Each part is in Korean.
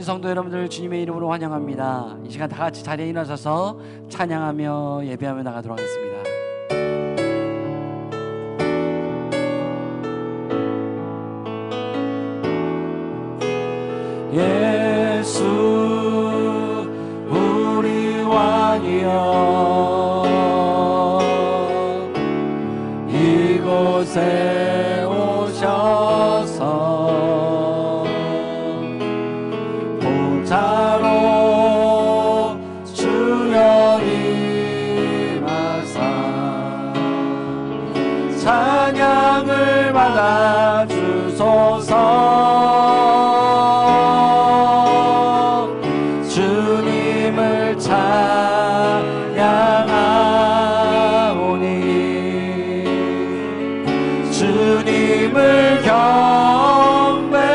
성도 여러분들 주님의 이름으로 환영합니다. 이 시간 다 같이 자리에 일어서서 찬양하며 예배하며 나가도록 하겠습니다. 예수 우리 왕이여 이곳에 오셔서 보좌로 주여 임하사 찬양을 받아 주소서. 주님을 찬양하오니 주님을 경배하오니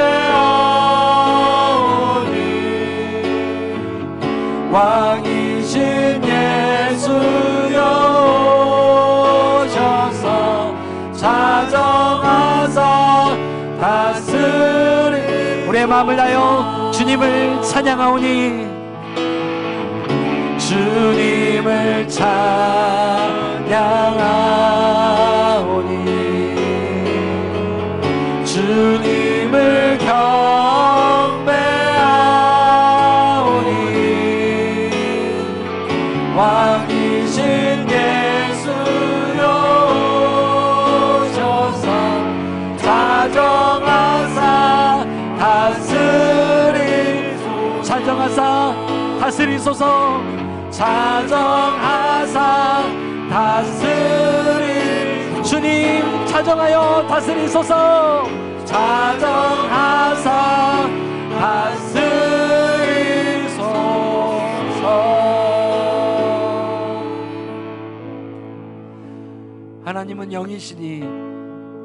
왕이신 예수여 오셔서 자정하사 다스리. 우리의 마음을 다하여 주님을 찬양하오니 주님을 찬양하오니 주님을 경배하오니 왕이신 예수여 오셔서 자정하사 다스리소서. 자정하사 다스리소서. 자정하사 다스리. 주님 자정하여 다스리소서. 자정하사 다스리소서. 하나님은 영이시니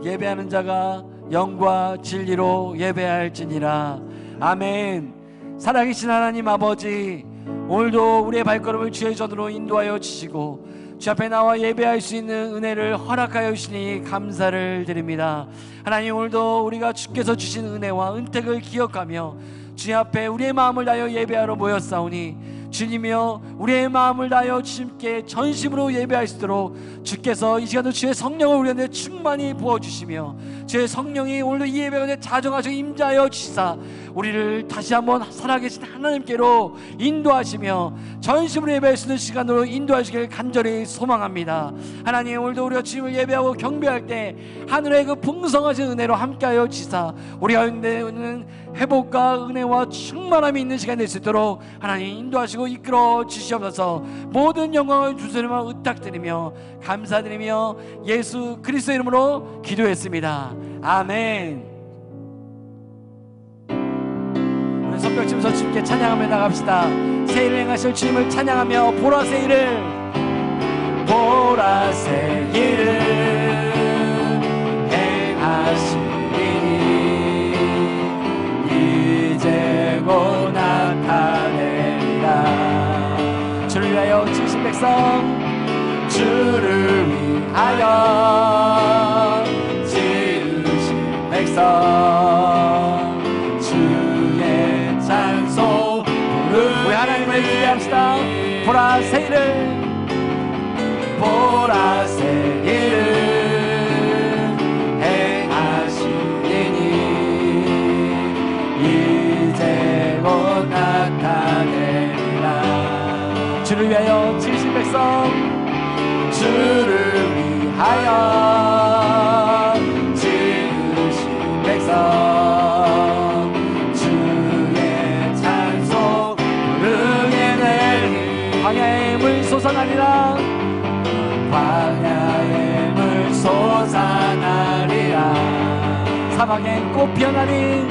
예배하는 자가 영과 진리로 예배할지니라. 아멘. 살아계신 하나님 아버지, 오늘도 우리의 발걸음을 주의 전으로 인도하여 주시고 주 앞에 나와 예배할 수 있는 은혜를 허락하여 주시니 감사를 드립니다. 하나님, 오늘도 우리가 주께서 주신 은혜와 은택을 기억하며 주님 앞에 우리의 마음을 다하여 예배하러 모였사오니 주님이여 우리의 마음을 다하여 주님께 전심으로 예배할 수 있도록 주께서 이 시간도 주의 성령을 우리한테 충만히 부어주시며 주의 성령이 오늘도 이 예배 가운데 자정하시고 임재하여 주시사 우리를 다시 한번 살아계신 하나님께로 인도하시며 전심으로 예배할 수 있는 시간으로 인도하시길 간절히 소망합니다. 하나님, 오늘도 우리가 주님을 예배하고 경배할 때 하늘의 그 풍성하신 은혜로 함께하여 주시사 우리 가운데는 회복과 은혜와 충만함이 있는 시간이 될 수 있도록 하나님 인도하시고 이끌어 주시옵소서. 모든 영광을 주시리만 의탁드리며 감사드리며 예수 그리스도 이름으로 기도했습니다. 아멘. 우리 손뼉 치면서 주님께 찬양하며 나갑시다. 새일을 행하실 주님을 찬양하며 보라 새일을 보라 새일을 행하시니 이제 곧 나타내리라. 주를 위하여 지으신 백성, 주를 위하여 지으신 백성, 주의 찬송 부르. 우리 하나님을 기대합시다. 보라 새일을 보라 새일을 이제 곧 나타내리라. 주를 위하여 지으신 백성, 주를 위하여 지으신 백성, 주의 찬송 부르게 되리. 광야의 물 솟아나리라. 광야의 물 솟아나리라. 사막에 꽃 피어나리.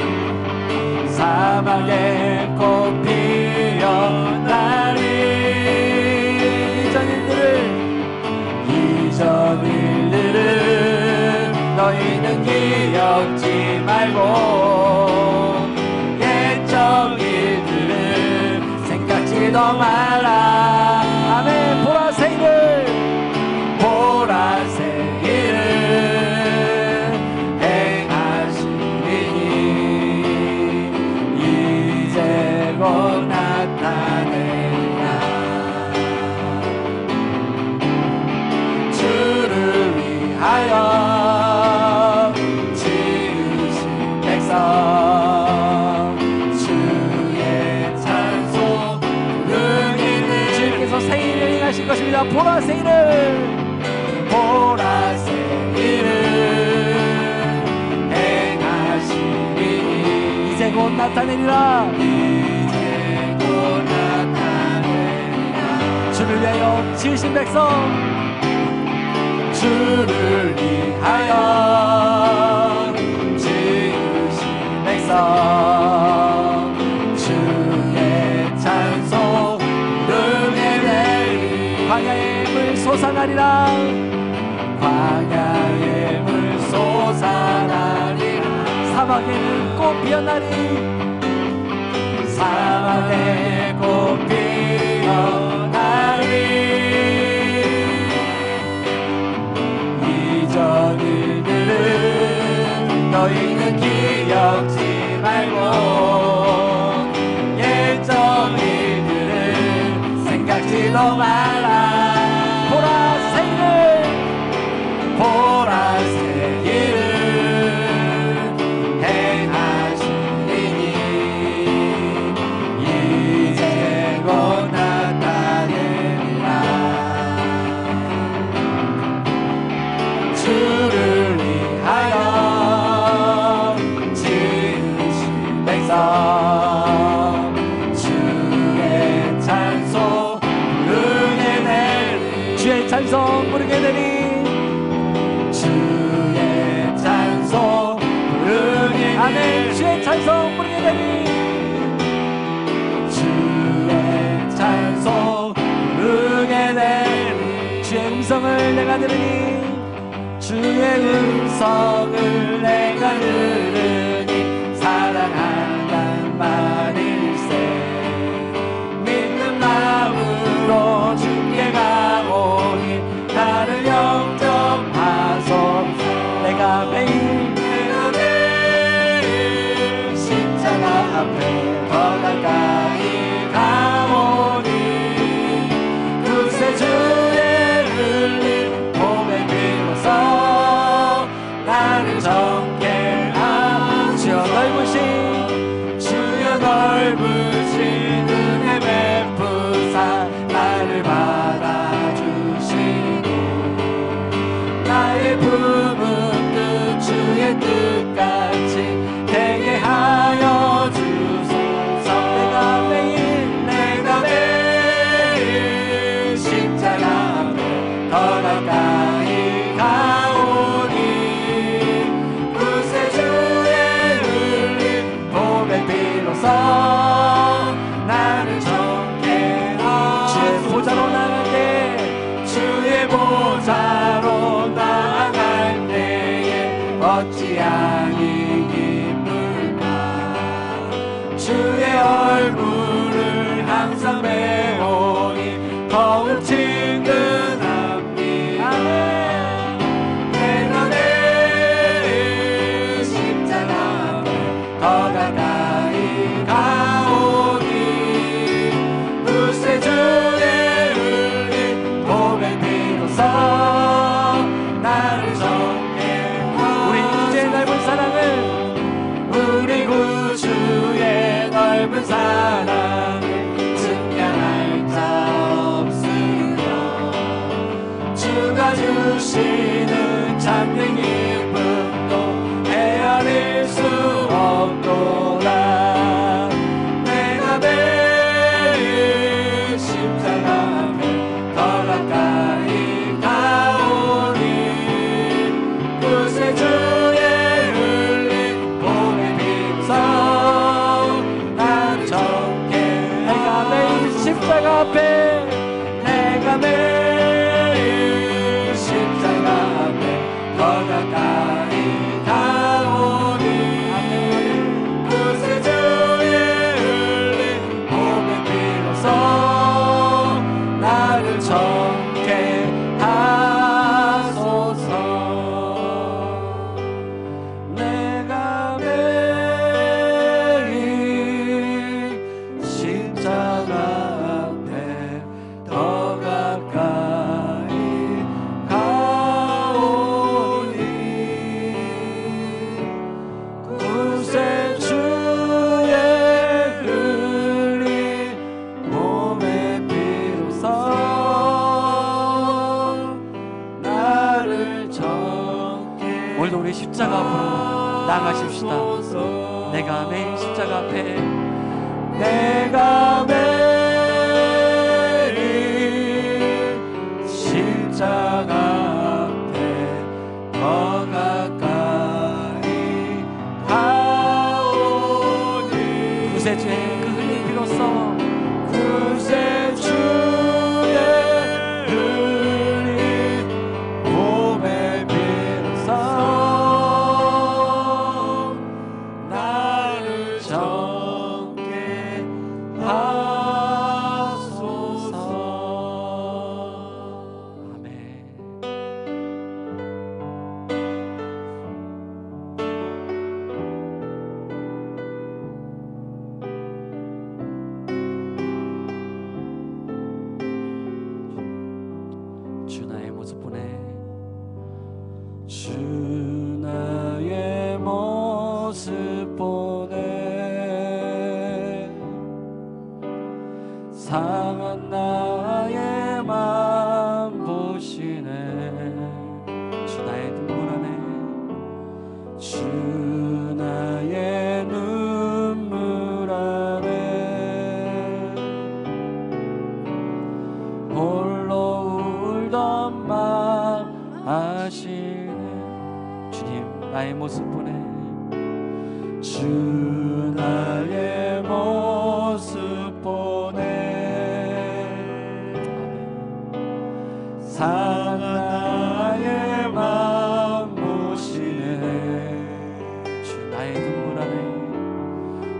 사막에 꽃 피어나리. 이전 일들을 너희는 기억지 말고 옛적 일들을 생각지도 말라. 아멘. 보라 새일을 보라 새일을 행하시리니 이제 나타내리라. 이제 곧 나타내리라. 주를 위하여 지으신 백성, 주를 위하여 지으신 백성, 주의 찬송 부르게 되리. 광야의 물 솟아나리라. 광야의 물 솟아나리라. 사막에는 꽃 피어나리. 사막에 꽃 피어나리. 이전 일들은 너희는 기억지 말고 예전 일들은 생각지도 말라. 보라 새 일을 행하시리니 이제 곧 나타내리라. 주를 위하여 지으신 백성, 주의 찬송 부르게 되리. 주의 찬송 부르게 되리. 주의 찬송 부르게 아멘. 되리. 주의 찬송 부르게 되리. 주의 찬송 부르게 되리. 주의 음성을 내가 들으니, 주의 음성을 내가 들으니 사랑한단 말일세. 믿는 마음으로 주께 가오니 나를 영접하소서. 내가 매일 십자가 앞에 더 가까이 가오니 구세주의 흘린 몸의 피로써 나를 정케 하시오. 주여 넓으신 은혜 베푸사 나를 받아주시고 나의 품은 뜻 주의 뜻같이 되게 하여 주소서. 내가 매일 십자가 앞에 더 가까이 가오니 구세주의 흘린 몸의 피로써 나를 정케 하소서. 주의 보좌로 나갈 때, 주의 보좌로 나아갈 때에 어찌하니 기쁠까. 주의 얼굴을 항상 배우니 더욱 친근합니다. 내가 내 십자가 앞에 더 가까이 가오니 구세주의 흘린 몸의 피로써 나를 정케 하소서. 우리 구주의 넓은 사랑을, 우리 구주의 넓은 사랑을 증명할 자 없으며 주가 주시는 참된 기쁨도 헤아릴 수 없도다. 내가 매일 십자가 앞에 더 가까이 가오니 구세주의 흘린 몸의 피로써 나를 정케 내가 매일 십자가 앞에, 내가 매일 십자가 앞에 더 가까이 가오니 구세주의 흘린 몸의 피로써 나를 정케 하소서. 내가 매일 십자가 앞에 더 가까이 가오니 구세주의 흘린 몸의 피로써 나를 정케 오늘도 우리 십자가 앞으로 나아가십시다. 하소서. 내가 매일 십자가 앞에 내가 매일 십자가 앞에 더 가까이 가오니 구세주의 그 흘린 피로써 구세주의 흘린 몸의 피로써 나를 정케 하소서. 아멘. 주 나의 모습 보내 주 나의 모습 보내 상한 나의 맘 보시네 주 나의 눈물 안에 주 나의 눈물 안에 홀로 울던 맘 아시네 주님 나의 모습 보내 주 나의 모습 보내 상한 나의 맘 보시네 주 나의 눈물 안에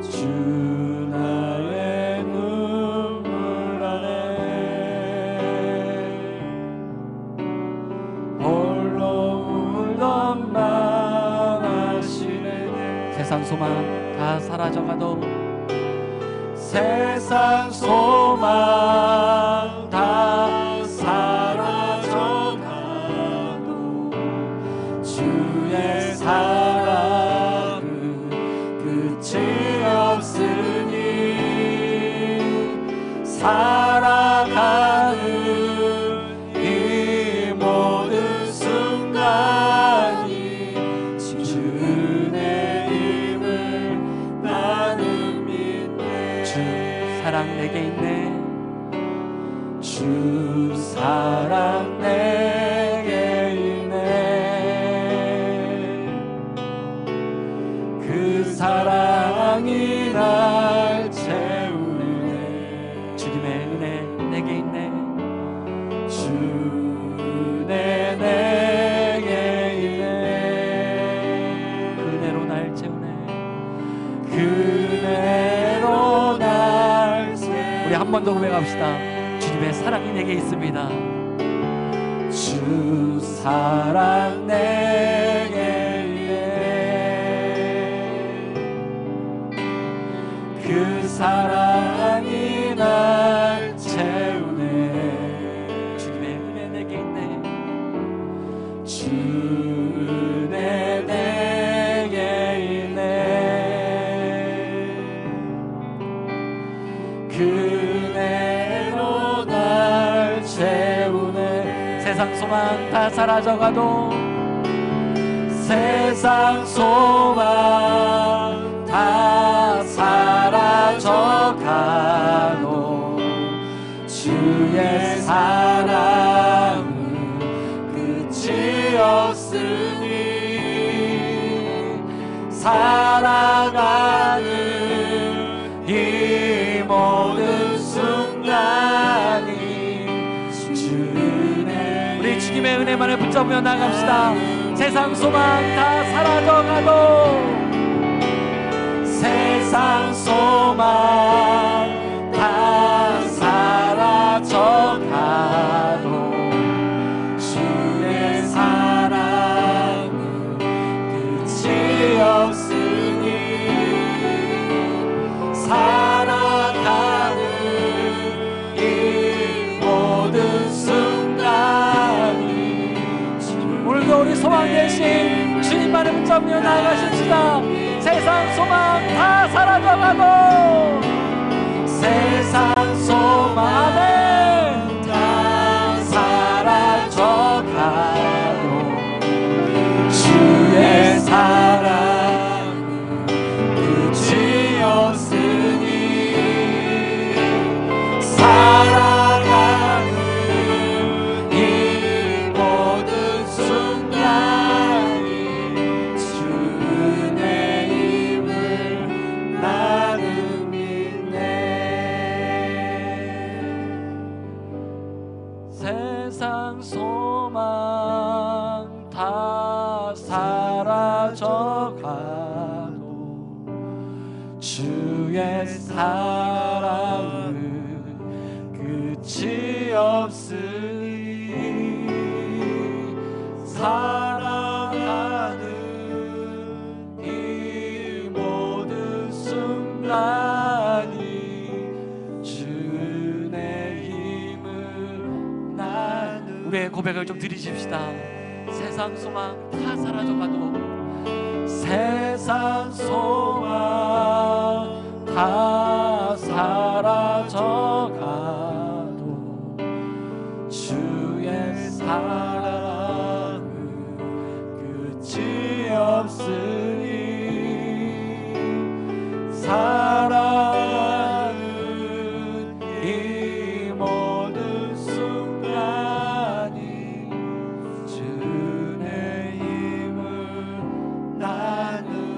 주 나의 눈물 안에 홀로 울던 맘 아시네 세상 소망 다 사라져가도 세상 소망 다 사라져가도 주의 사랑은 끝이 없으니 살아가는 이 모든 순간이 주 은혜임을 나는 믿네 주 사랑 내게 있네 주 사랑 내게 있네 그 사랑이 날 채우네 주님의 은혜 내게 있네 주 은혜 내게 있네 그 은혜로 날 채우네 그 은혜로 날 채우네 우리 한 번 더 고백합시다 주님의 사랑이 내게 있습니다 주 사랑 내게 있네 그 사랑이 날 채우네 주님의 은혜 내게 있네 주 은혜 내게 있네 그 은혜로 날 채우네 세상 소망 다 사라져가도 세상 소망 다 사라져가도 주의 사랑은 끝이 없으니 살아가는 이 모든 순간이 주 은혜 우리 주님의 은혜만을 붙잡으며 나갑시다 세상 소망 다 사라져가도 세상 소망 다 사라져가도 주의 사랑은 끝이 없으니 살아가는 이 모든 순간이 오늘도 우리 소망 대신 주님만을 붙잡으며 나가십시다 세상 소망 다 사라져가도 세상 소망 다 사라져가도 주의 사랑은 주의 사랑은 끝이 없으니 살아가는 이 모든 순간이 주의 힘을 나누. 우리의 고백을 좀 드리십시다. 세상 소망 다 사라져가도, 세상 소망 다 사라져가도 주의 사랑은 끝이 없으니 사랑은 이 모든 순간이 주의 힘을 나눔이네.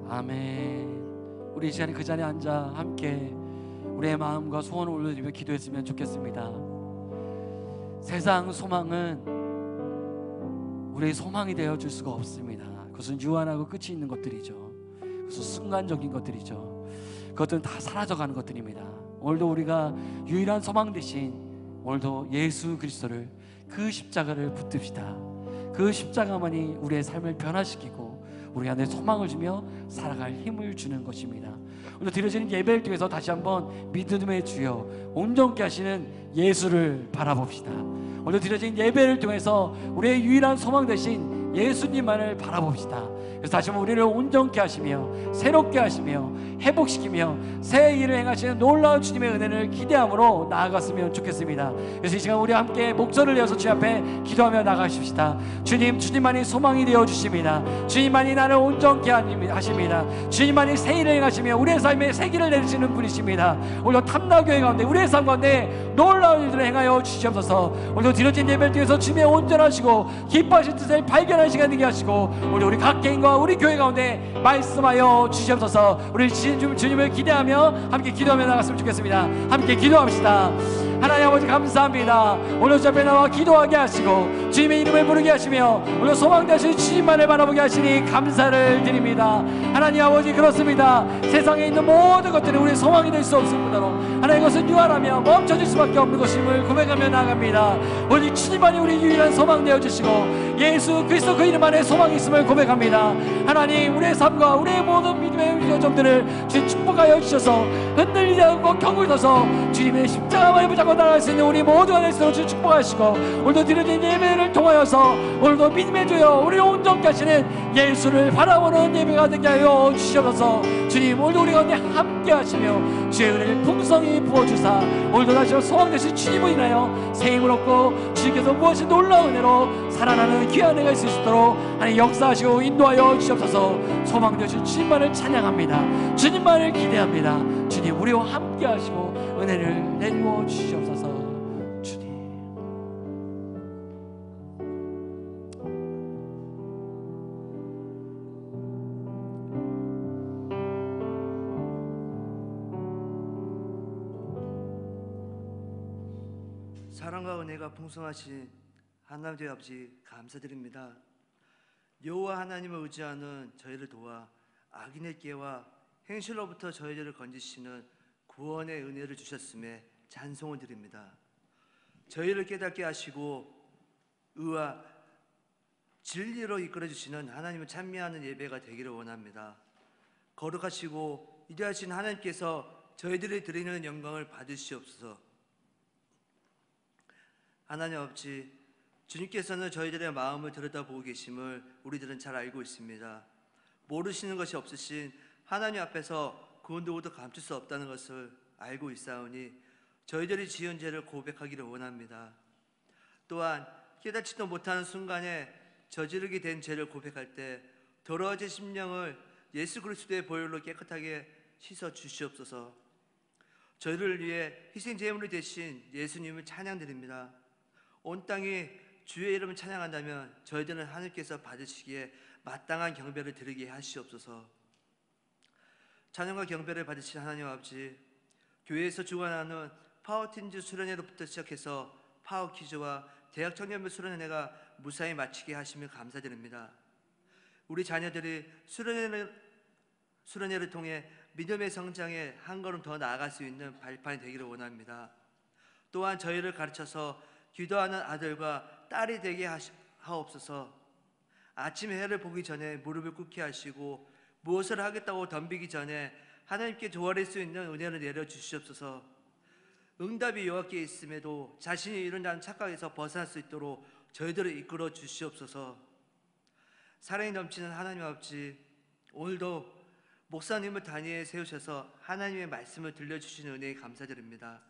아멘. 우리 이 시간에 그 자리에 앉아 함께 우리의 마음과 소원을 올려드리며 기도했으면 좋겠습니다. 세상 소망은 우리의 소망이 되어줄 수가 없습니다. 그것은 유한하고 끝이 있는 것들이죠. 그것은 순간적인 것들이죠. 그것들은 다 사라져가는 것들입니다. 오늘도 우리가 유일한 소망 대신 오늘도 예수 그리스도를, 그 십자가를 붙듭시다. 그 십자가만이 우리의 삶을 변화시키고 우리 안에 소망을 주며 살아갈 힘을 주는 것입니다. 오늘 드려지는 예배를 통해서 다시 한번 믿음의 주여, 온전케 하시는 예수를 바라봅시다. 오늘 드려진 예배를 통해서 우리의 유일한 소망 되신 예수님만을 바라봅시다. 그래서 다시 한번 우리를 온전케 하시며 새롭게 하시며 회복시키며 새 일을 행하시는 놀라운 주님의 은혜를 기대함으로 나아갔으면 좋겠습니다. 그래서 이 시간 우리 함께 목소리를 내어서 주 앞에 기도하며 나가십시다. 주님, 주님만이 소망이 되어 주십니다. 주님만이 나를 온전케 하십니다. 주님만이 새 일을 행하시며 우리의 삶에 새 길을 내리시는 분이십니다. 오늘 탐나교회 가운데 우리의 삶 가운데 놀라운 일들을 행하여 주시옵소서. 오늘도 드려진 예배를 통해서 주님의 온전하시고 기뻐하신 뜻을 발견하는 시간 되게 하시고 우리 각 개인과 우리 교회 가운데 말씀하여 주시옵소서. 우리 주님을 기대하며 함께 기도하며 나갔으면 좋겠습니다. 함께 기도합시다. 하나님 아버지 감사합니다. 오늘 주 앞에 나와 기도하게 하시고 주님의 이름을 부르게 하시며 오늘 소망되신 주님만을 바라보게 하시니 감사를 드립니다. 하나님 아버지, 그렇습니다. 세상에 있는 모든 것들은 우리의 소망이 될 수 없습니다로 하나님, 이것은 유한하며 멈춰질 수밖에 없는 것임을 고백하며 나아갑니다. 오직 주님만이 우리 유일한 소망 되어주시고 예수 그리스도 그 이름 안에 소망이 있음을 고백합니다. 하나님, 우리의 삶과 우리의 모든 믿음의 요점들을 주님 축복하여 주셔서 흔들리지 않고 경고를 서서 주님의 십자가만을 붙잡고 나아갈 수 있는 우리 모두가 될 수 있도록 주님 축복하시고 오늘도 드려진 예배를 통하여서 오늘도 믿음의 주여 우리를 온전케 하시는 예수를 바라보는 예배가 되게 하여 주시옵소서. 주님, 오늘도 우리 가운데 함께 하시며 주의 은혜를 풍성히 부어주사 오늘도 다시 소망 되신 주님을 인하여 새 힘을 얻고 주님께서 무엇이 놀라운 은혜로 살아나는 귀한 은혜가 있을 수 있도록 하나님 역사하시고 인도하여 주시옵소서. 소망 되신 주님만을 찬양합니다. 주님만을 기대합니다. 주님, 우리와 함께 하시고 은혜를 내리워 주시옵소서. 주님, 사랑과 은혜가 풍성하신 하나님 아버지 감사드립니다. 여호와 하나님을 의지하는 저희를 도와 악인의 깨와 행실로부터 저희들을 건지시는 구원의 은혜를 주셨음에 찬송을 드립니다. 저희를 깨닫게 하시고 의와 진리로 이끌어 주시는 하나님을 찬미하는 예배가 되기를 원합니다. 거룩하시고 위대하신 하나님께서 저희들이 드리는 영광을 받으시옵소서. 하나님 아버지, 주님께서는 저희들의 마음을 들여다보고 계심을 우리들은 잘 알고 있습니다. 모르시는 것이 없으신 하나님 앞에서 그 누구도 감출 수 없다는 것을 알고 있사오니 저희들이 지은 죄를 고백하기를 원합니다. 또한 깨닫지도 못하는 순간에 저지르게 된 죄를 고백할 때 더러워진 심령을 예수 그리스도의 보혈로 깨끗하게 씻어 주시옵소서. 저희를 위해 희생 제물이 되신 예수님을 찬양드립니다. 온 땅이 주의 이름을 찬양한다면 저희들은 하나님께서 받으시기에 마땅한 경배를 드리게 하시옵소서. 찬양과 경배를 받으신 하나님 아버지, 교회에서 주관하는 파워틴즈 수련회로부터 시작해서 파워키즈와 대학 청년부 수련회가 무사히 마치게 하시며 감사드립니다. 우리 자녀들이 수련회를 통해 믿음의 성장에 한 걸음 더 나아갈 수 있는 발판이 되기를 원합니다. 또한 저희를 가르쳐서 기도하는 아들과 딸이 되게 하옵소서. 아침 해를 보기 전에 무릎을 꿇게 하시고 무엇을 하겠다고 덤비기 전에 하나님께 조아릴 수 있는 은혜를 내려주시옵소서. 응답이 여호와께 있음에도 자신이 이룬다는 착각에서 벗어날 수 있도록 저희들을 이끌어 주시옵소서. 사랑이 넘치는 하나님 아버지, 오늘도 목사님을 단위에 세우셔서 하나님의 말씀을 들려주시는 은혜에 감사드립니다.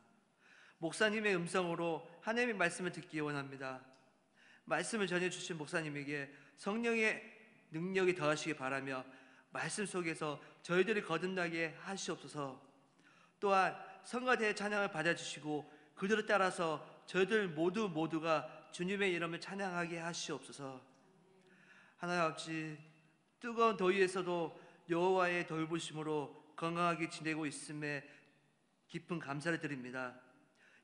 목사님의 음성으로 하나님의 말씀을 듣기 원합니다. 말씀을 전해주신 목사님에게 성령의 능력이 더하시기 바라며 말씀 속에서 저희들이 거듭나게 하시옵소서. 또한 성가대의 찬양을 받아주시고 그들을 따라서 저희들 모두가 주님의 이름을 찬양하게 하시옵소서. 하나님 아버지, 뜨거운 더위에서도 여호와의 돌보심으로 건강하게 지내고 있음에 깊은 감사를 드립니다.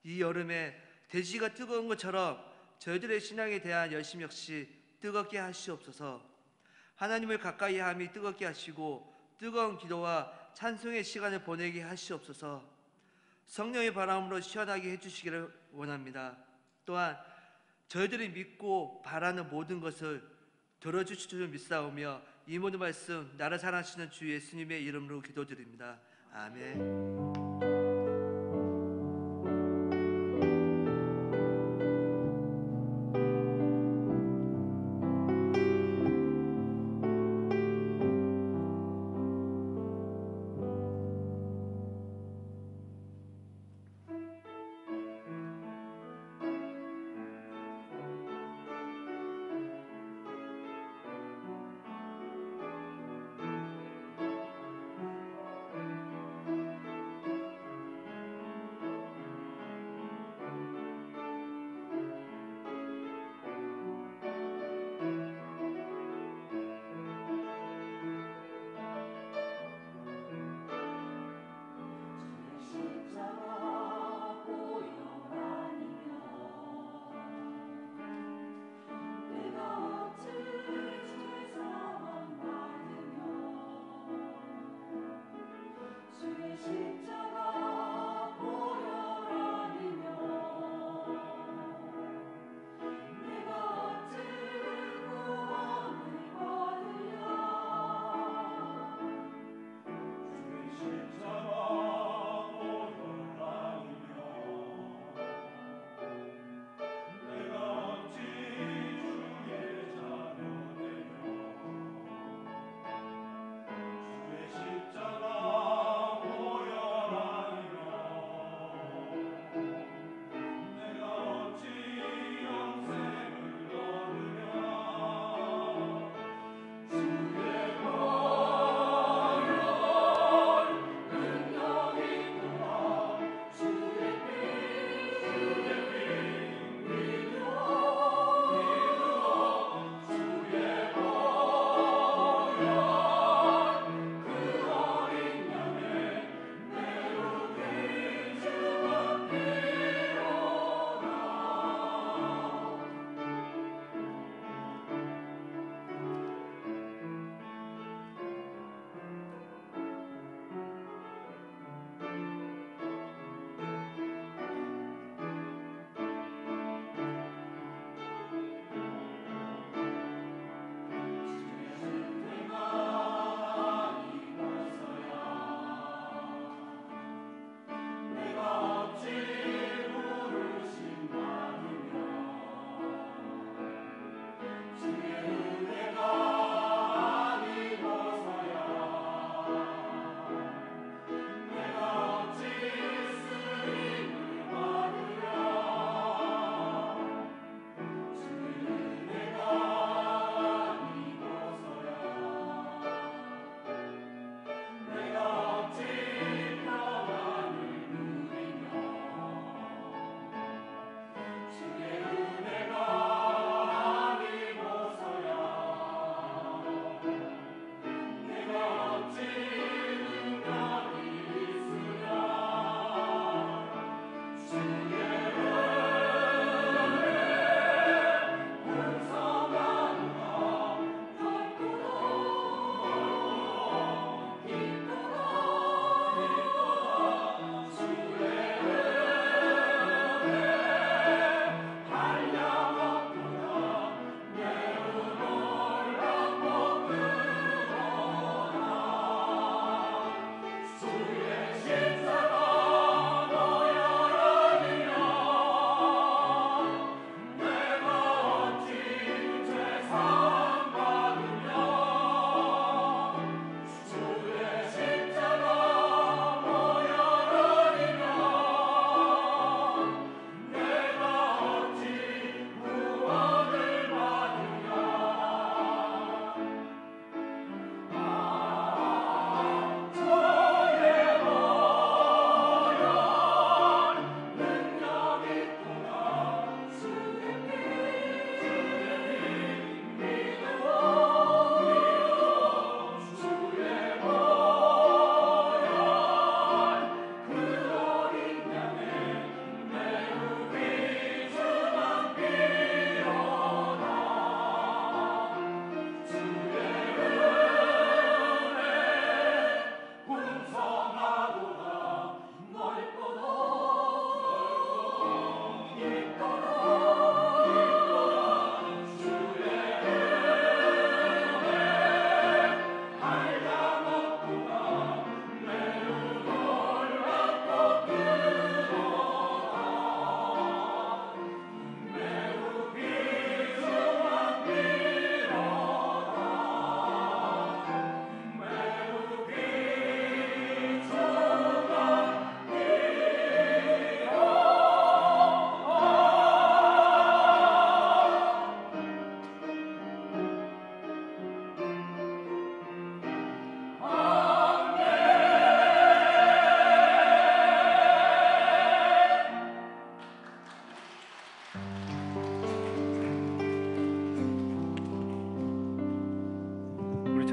이 여름에 대지가 뜨거운 것처럼 저희들의 신앙에 대한 열심 역시 뜨겁게 하시옵소서. 하나님을 가까이 함이 뜨겁게 하시고 뜨거운 기도와 찬송의 시간을 보내게 하시옵소서. 성령의 바람으로 시원하게 해주시기를 원합니다. 또한 저희들이 믿고 바라는 모든 것을 들어주실 줄 믿사오며 이 모든 말씀 나를 사랑하시는 주 예수님의 이름으로 기도드립니다. 아멘.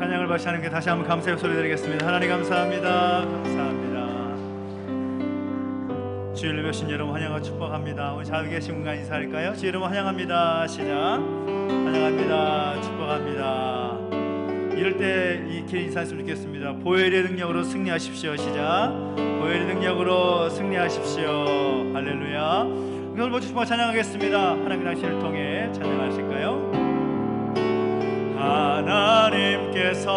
찬양을 받으시 하나님께 다시 한번 감사의 소리 드리겠습니다. 하나님 감사합니다. 감사합니다. 주 이름 오신 여러분 환영하고 축복합니다. 우리 자유 계신 분과 인사할까요? 주 이름 환영합니다. 시작. 환영합니다. 축복합니다. 이럴 때 이렇게 인사했으면 좋겠습니다. 보혈의 능력으로 승리하십시오. 시작. 보혈의 능력으로 승리하십시오. 할렐루야. 오늘 모두 축복 찬양하겠습니다. 하나님 당신을 통해 찬양하실까요? 하나님께서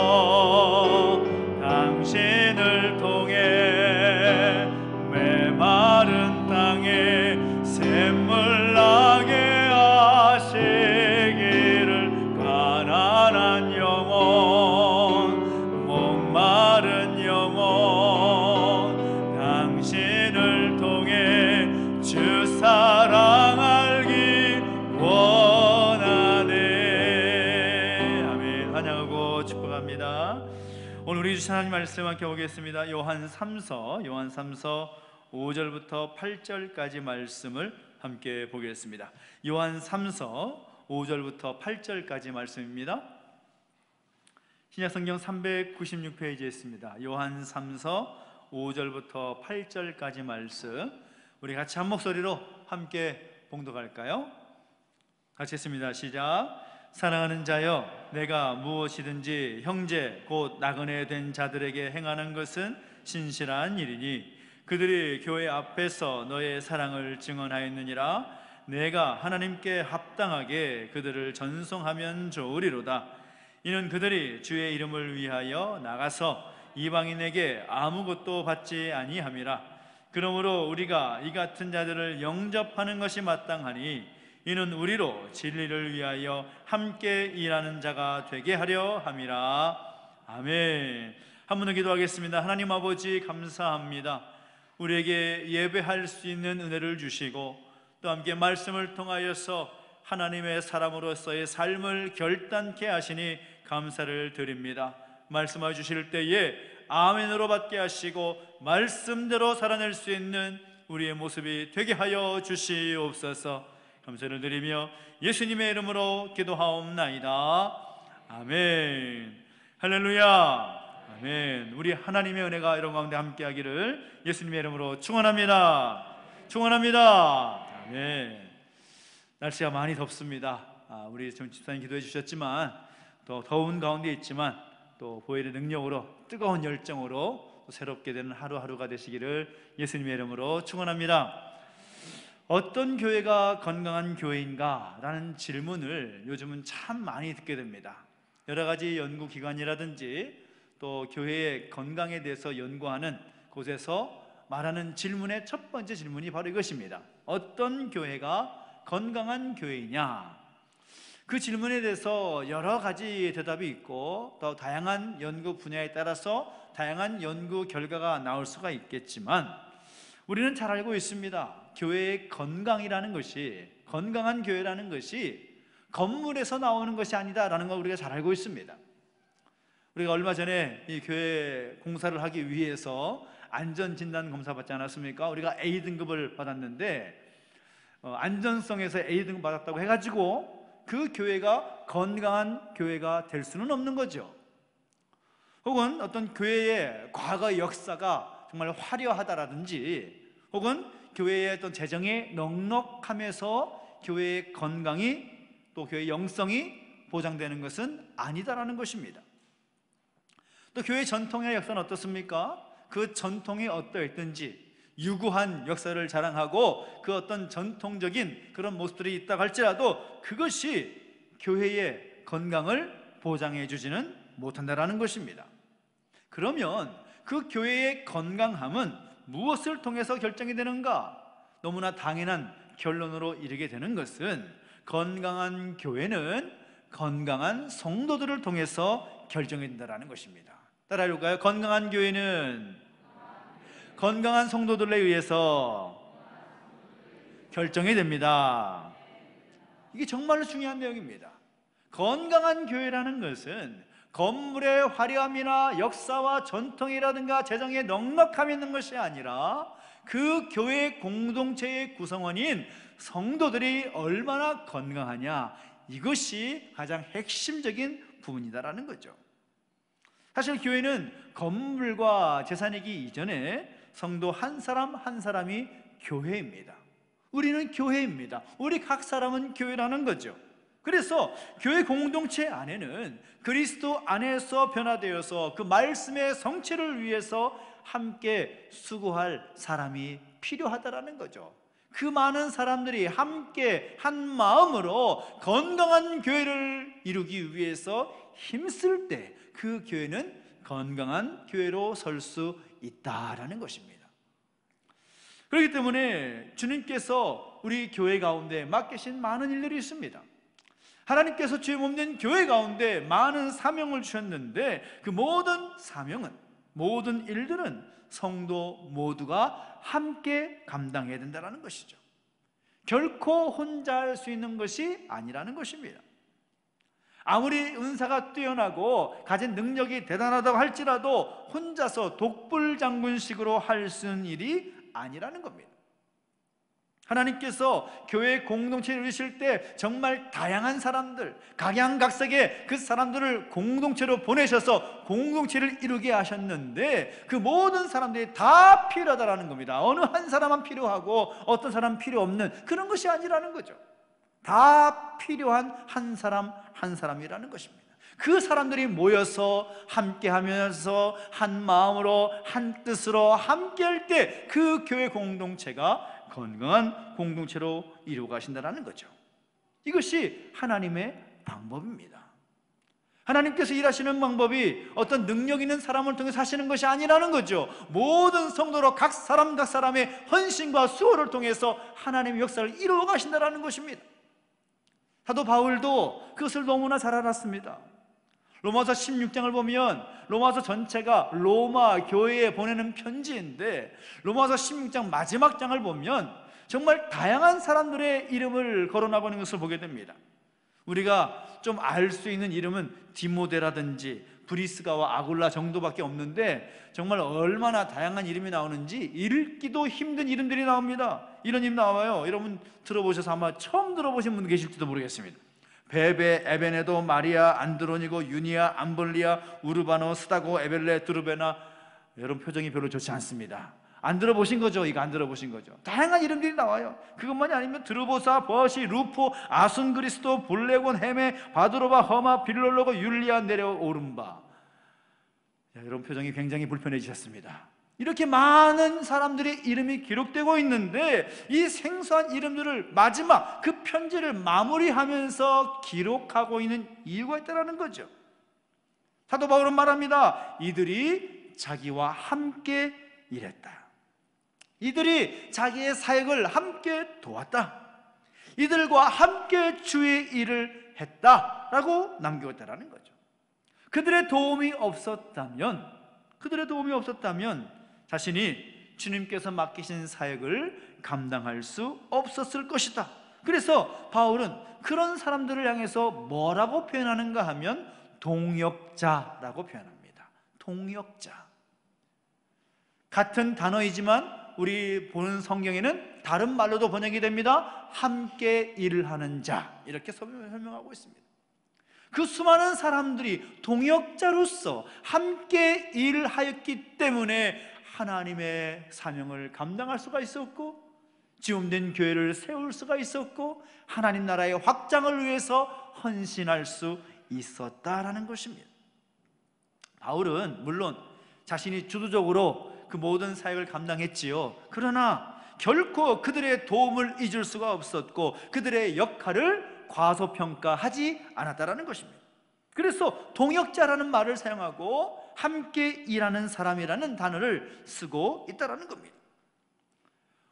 당신을 통해 메마른 땅에 샘물 나게 하시기를 가난한 영혼 목마른 영혼 당신을 통해 주 사랑 알기 원하네. 아멘. 환영하고 축복합니다. 오늘 우리 주신 하나님 말씀 함께 보겠습니다. 요한 3서 5절부터 8절까지 말씀을 함께 보겠습니다. 요한 3서 5절부터 8절까지 말씀입니다. 신약성경 396페이지에 있습니다. 요한 3서 5절부터 8절까지 말씀, 우리 같이 한 목소리로 함께 봉독할까요? 같이 했습니다. 시작. 사랑하는 자여, 내가 무엇이든지 형제 곧 나그네 된 자들에게 행하는 것은 신실한 일이니 그들이 교회 앞에서 너의 사랑을 증언하였느니라. 내가 하나님께 합당하게 그들을 전송하면 좋으리로다. 이는 그들이 주의 이름을 위하여 나가서 이방인에게 아무것도 받지 아니함이라. 그러므로 우리가 이 같은 자들을 영접하는 것이 마땅하니 이는 우리로 진리를 위하여 함께 일하는 자가 되게 하려 함이라. 아멘. 한 번 더 기도하겠습니다. 하나님 아버지 감사합니다. 우리에게 예배할 수 있는 은혜를 주시고 또 함께 말씀을 통하여서 하나님의 사람으로서의 삶을 결단케 하시니 감사를 드립니다. 말씀해 주실 때에 아멘으로 받게 하시고 말씀대로 살아낼 수 있는 우리의 모습이 되게 하여 주시옵소서. 감사를 드리며 예수님의 이름으로 기도하옵나이다. 아멘. 할렐루야. 아멘. 우리 하나님의 은혜가 여러분 가운데 함께하기를 예수님의 이름으로 축원합니다. 축원합니다. 아멘. 날씨가 많이 덥습니다. 우리 좀 집사님 기도해 주셨지만 또 더운 가운데 있지만 또 보혈의 능력으로 뜨거운 열정으로 또 새롭게 되는 하루하루가 되시기를 예수님의 이름으로 축원합니다. 어떤 교회가 건강한 교회인가? 라는 질문을 요즘은 참 많이 듣게 됩니다. 여러 가지 연구기관이라든지 또 교회의 건강에 대해서 연구하는 곳에서 말하는 질문의 첫 번째 질문이 바로 이것입니다. 어떤 교회가 건강한 교회이냐? 그 질문에 대해서 여러 가지 대답이 있고 또 다양한 연구 분야에 따라서 다양한 연구 결과가 나올 수가 있겠지만 우리는 잘 알고 있습니다. 교회의 건강이라는 것이, 건강한 교회라는 것이 건물에서 나오는 것이 아니다라는 걸 우리가 잘 알고 있습니다. 우리가 얼마 전에 이 교회 공사를 하기 위해서 안전진단 검사 받지 않았습니까? 우리가 A등급을 받았는데 안전성에서 A등급 받았다고 해가지고 그 교회가 건강한 교회가 될 수는 없는 거죠. 혹은 어떤 교회의 과거 역사가 정말 화려하다라든지 혹은 교회의 어떤 재정이 넉넉함에서 교회의 건강이 또 교회의 영성이 보장되는 것은 아니다라는 것입니다. 또 교회의 전통의 역사는 어떻습니까? 그 전통이 어떠했든지 유구한 역사를 자랑하고 그 어떤 전통적인 그런 모습들이 있다고 할지라도 그것이 교회의 건강을 보장해 주지는 못한다라는 것입니다. 그러면 그 교회의 건강함은 무엇을 통해서 결정이 되는가? 너무나 당연한 결론으로 이르게 되는 것은 건강한 교회는 건강한 성도들을 통해서 결정이 된다는 것입니다. 따라해볼까요? 건강한 교회는 건강한 성도들에 의해서 결정이 됩니다. 이게 정말로 중요한 내용입니다. 건강한 교회라는 것은 건물의 화려함이나 역사와 전통이라든가 재정의 넉넉함이 있는 것이 아니라 그 교회 공동체의 구성원인 성도들이 얼마나 건강하냐, 이것이 가장 핵심적인 부분이다라는 거죠. 사실 교회는 건물과 재산이기 이전에 성도 한 사람 한 사람이 교회입니다. 우리는 교회입니다. 우리 각 사람은 교회라는 거죠. 그래서 교회 공동체 안에는 그리스도 안에서 변화되어서 그 말씀의 성취를 위해서 함께 수고할 사람이 필요하다라는 거죠. 그 많은 사람들이 함께 한 마음으로 건강한 교회를 이루기 위해서 힘쓸 때 그 교회는 건강한 교회로 설 수 있다라는 것입니다. 그렇기 때문에 주님께서 우리 교회 가운데 맡기신 많은 일들이 있습니다. 하나님께서 주의 몸된 교회 가운데 많은 사명을 주셨는데 그 모든 사명은, 모든 일들은 성도 모두가 함께 감당해야 된다는 것이죠. 결코 혼자 할 수 있는 것이 아니라는 것입니다. 아무리 은사가 뛰어나고 가진 능력이 대단하다고 할지라도 혼자서 독불장군식으로 할 수 있는 일이 아니라는 겁니다. 하나님께서 교회 공동체를 이루실 때 정말 다양한 사람들, 각양각색의 그 사람들을 공동체로 보내셔서 공동체를 이루게 하셨는데 그 모든 사람들이 다 필요하다라는 겁니다. 어느 한 사람만 필요하고 어떤 사람은 필요 없는 그런 것이 아니라는 거죠. 다 필요한 한 사람 한 사람이라는 것입니다. 그 사람들이 모여서 함께 하면서 한 마음으로 한 뜻으로 함께 할 때 그 교회 공동체가 건강한 공동체로 이루어 가신다는 거죠. 이것이 하나님의 방법입니다. 하나님께서 일하시는 방법이 어떤 능력 있는 사람을 통해서 하시는 것이 아니라는 거죠. 모든 성도로 각 사람의 헌신과 수고를 통해서 하나님의 역사를 이루어 가신다는 것입니다. 사도 바울도 그것을 너무나 잘 알았습니다. 로마서 16장을 보면 로마서 전체가 로마 교회에 보내는 편지인데 로마서 16장 마지막 장을 보면 정말 다양한 사람들의 이름을 거론하고 있는 것을 보게 됩니다. 우리가 좀 알 수 있는 이름은 디모데라든지 브리스가와 아굴라 정도밖에 없는데 정말 얼마나 다양한 이름이 나오는지 읽기도 힘든 이름들이 나옵니다. 이런 이름 나와요. 여러분 들어보셔서 아마 처음 들어보신 분 계실지도 모르겠습니다. 베베, 에베네도, 마리아, 안드로니고, 유니아, 암볼리아, 우르바노, 스다고, 에벨레, 드루베나. 여러분 표정이 별로 좋지 않습니다. 안 들어보신 거죠? 이거 안 들어보신 거죠? 다양한 이름들이 나와요. 그것만이 아니면 드르보사, 버시, 루포, 아순그리스도, 볼레곤, 헤메, 바드로바, 허마, 빌롤로고, 율리아, 네레오, 오름바. 여러분 표정이 굉장히 불편해지셨습니다. 이렇게 많은 사람들의 이름이 기록되고 있는데 이 생소한 이름들을 마지막 그 편지를 마무리하면서 기록하고 있는 이유가 있다는 거죠. 사도 바울은 말합니다. 이들이 자기와 함께 일했다. 이들이 자기의 사역을 함께 도왔다. 이들과 함께 주의 일을 했다라고 남겨왔다는 거죠. 그들의 도움이 없었다면 자신이 주님께서 맡기신 사역을 감당할 수 없었을 것이다. 그래서 바울은 그런 사람들을 향해서 뭐라고 표현하는가 하면 동역자라고 표현합니다. 동역자. 같은 단어이지만 우리 보는 성경에는 다른 말로도 번역이 됩니다. 함께 일을 하는 자, 이렇게 설명하고 있습니다. 그 수많은 사람들이 동역자로서 함께 일을 하였기 때문에 하나님의 사명을 감당할 수가 있었고 지음된 교회를 세울 수가 있었고 하나님 나라의 확장을 위해서 헌신할 수 있었다라는 것입니다. 바울은 물론 자신이 주도적으로 그 모든 사역을 감당했지요. 그러나 결코 그들의 도움을 잊을 수가 없었고 그들의 역할을 과소평가하지 않았다라는 것입니다. 그래서 동역자라는 말을 사용하고 함께 일하는 사람이라는 단어를 쓰고 있다는 겁니다.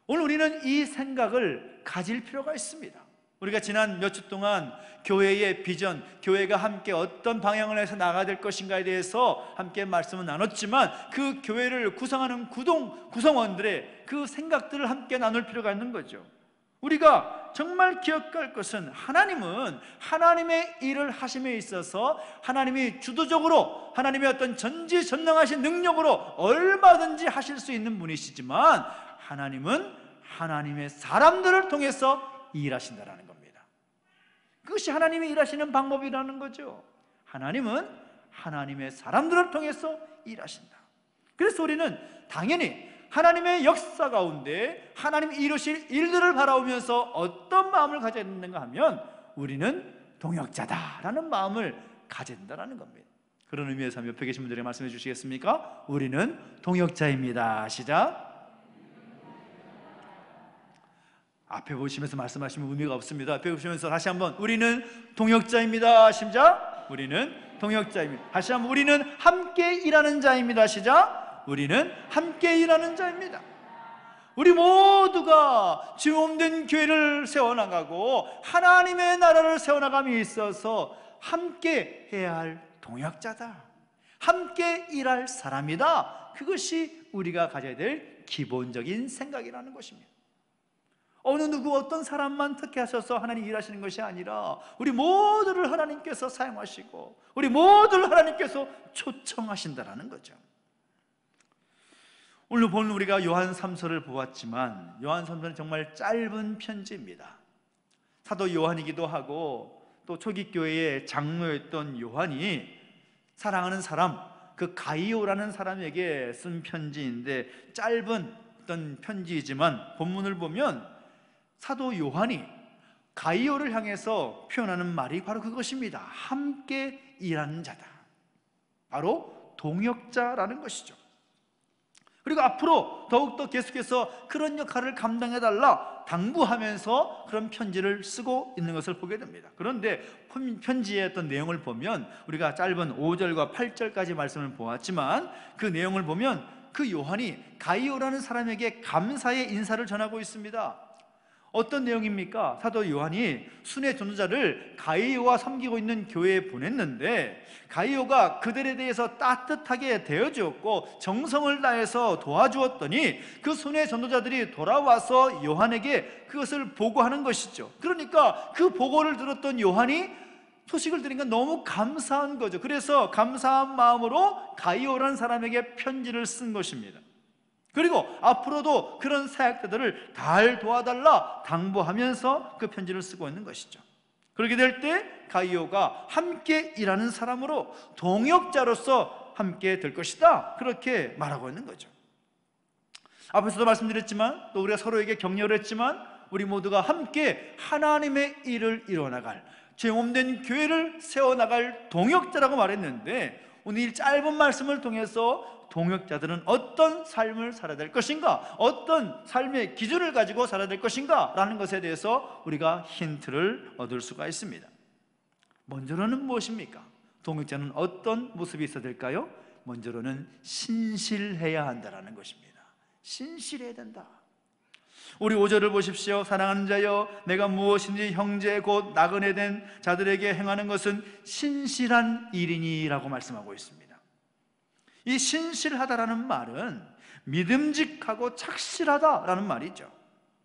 오늘 우리는 이 생각을 가질 필요가 있습니다. 우리가 지난 몇 주 동안 교회의 비전, 교회가 함께 어떤 방향을 해서 나가야 될 것인가에 대해서 함께 말씀을 나눴지만 그 교회를 구성하는 구성원들의 그 생각들을 함께 나눌 필요가 있는 거죠. 우리가 정말 기억할 것은 하나님은 하나님의 일을 하심에 있어서 하나님이 주도적으로 하나님의 어떤 전지전능하신 능력으로 얼마든지 하실 수 있는 분이시지만 하나님은 하나님의 사람들을 통해서 일하신다라는 겁니다. 그것이 하나님이 일하시는 방법이라는 거죠. 하나님은 하나님의 사람들을 통해서 일하신다. 그래서 우리는 당연히 하나님의 역사 가운데 하나님이 이루실 일들을 바라보면서 어떤 마음을 가져야 되는가 하면 우리는 동역자다라는 마음을 가져야 된다는 겁니다. 그런 의미에서 옆에 계신 분들에게 말씀해 주시겠습니까? 우리는 동역자입니다. 시작. 앞에 보시면서 말씀하시면 의미가 없습니다. 앞에 보시면서 다시 한번 우리는 동역자입니다. 시작. 우리는 동역자입니다. 다시 한번 우리는 함께 일하는 자입니다. 시작. 우리는 함께 일하는 자입니다. 우리 모두가 증언된 교회를 세워나가고 하나님의 나라를 세워나감에 있어서 함께 해야 할 동역자다, 함께 일할 사람이다. 그것이 우리가 가져야 될 기본적인 생각이라는 것입니다. 어느 누구 어떤 사람만 특혜하셔서 하나님 일하시는 것이 아니라 우리 모두를 하나님께서 사용하시고 우리 모두를 하나님께서 초청하신다라는 거죠. 오늘 본 우리가 요한 3서를 보았지만 요한 3서는 정말 짧은 편지입니다. 사도 요한이기도 하고 또 초기 교회의 장로였던 요한이 사랑하는 사람, 그 가이오라는 사람에게 쓴 편지인데 짧은 어떤 편지이지만 본문을 보면 사도 요한이 가이오를 향해서 표현하는 말이 바로 그것입니다. 함께 일하는 자다. 바로 동역자라는 것이죠. 그리고 앞으로 더욱더 계속해서 그런 역할을 감당해달라 당부하면서 그런 편지를 쓰고 있는 것을 보게 됩니다. 그런데 편지의 어떤 내용을 보면 우리가 짧은 5절과 8절까지 말씀을 보았지만 그 내용을 보면 그 요한이 가이오라는 사람에게 감사의 인사를 전하고 있습니다. 어떤 내용입니까? 사도 요한이 순회 전도자를 가이오가 섬기고 있는 교회에 보냈는데 가이오가 그들에 대해서 따뜻하게 대해주었고 정성을 다해서 도와주었더니 그 순회 전도자들이 돌아와서 요한에게 그것을 보고하는 것이죠. 그러니까 그 보고를 들었던 요한이 소식을 들으니까 너무 감사한 거죠. 그래서 감사한 마음으로 가이오라는 사람에게 편지를 쓴 것입니다. 그리고 앞으로도 그런 사역자들을 잘 도와달라 당부하면서 그 편지를 쓰고 있는 것이죠. 그렇게 될 때 가이오가 함께 일하는 사람으로 동역자로서 함께 될 것이다, 그렇게 말하고 있는 거죠. 앞에서도 말씀드렸지만 또 우리가 서로에게 격려를 했지만 우리 모두가 함께 하나님의 일을 이뤄나갈 죄몸된 교회를 세워나갈 동역자라고 말했는데 오늘 이 짧은 말씀을 통해서 동역자들은 어떤 삶을 살아야 될 것인가, 어떤 삶의 기준을 가지고 살아야 될 것인가 라는 것에 대해서 우리가 힌트를 얻을 수가 있습니다. 먼저로는 무엇입니까? 동역자는 어떤 모습이 있어야 될까요? 먼저로는 신실해야 한다는 것입니다. 신실해야 된다. 우리 5절을 보십시오. 사랑하는 자여, 내가 무엇인지 형제 곧 나그네 된 자들에게 행하는 것은 신실한 일이니라고 말씀하고 있습니다. 이 신실하다라는 말은 믿음직하고 착실하다라는 말이죠.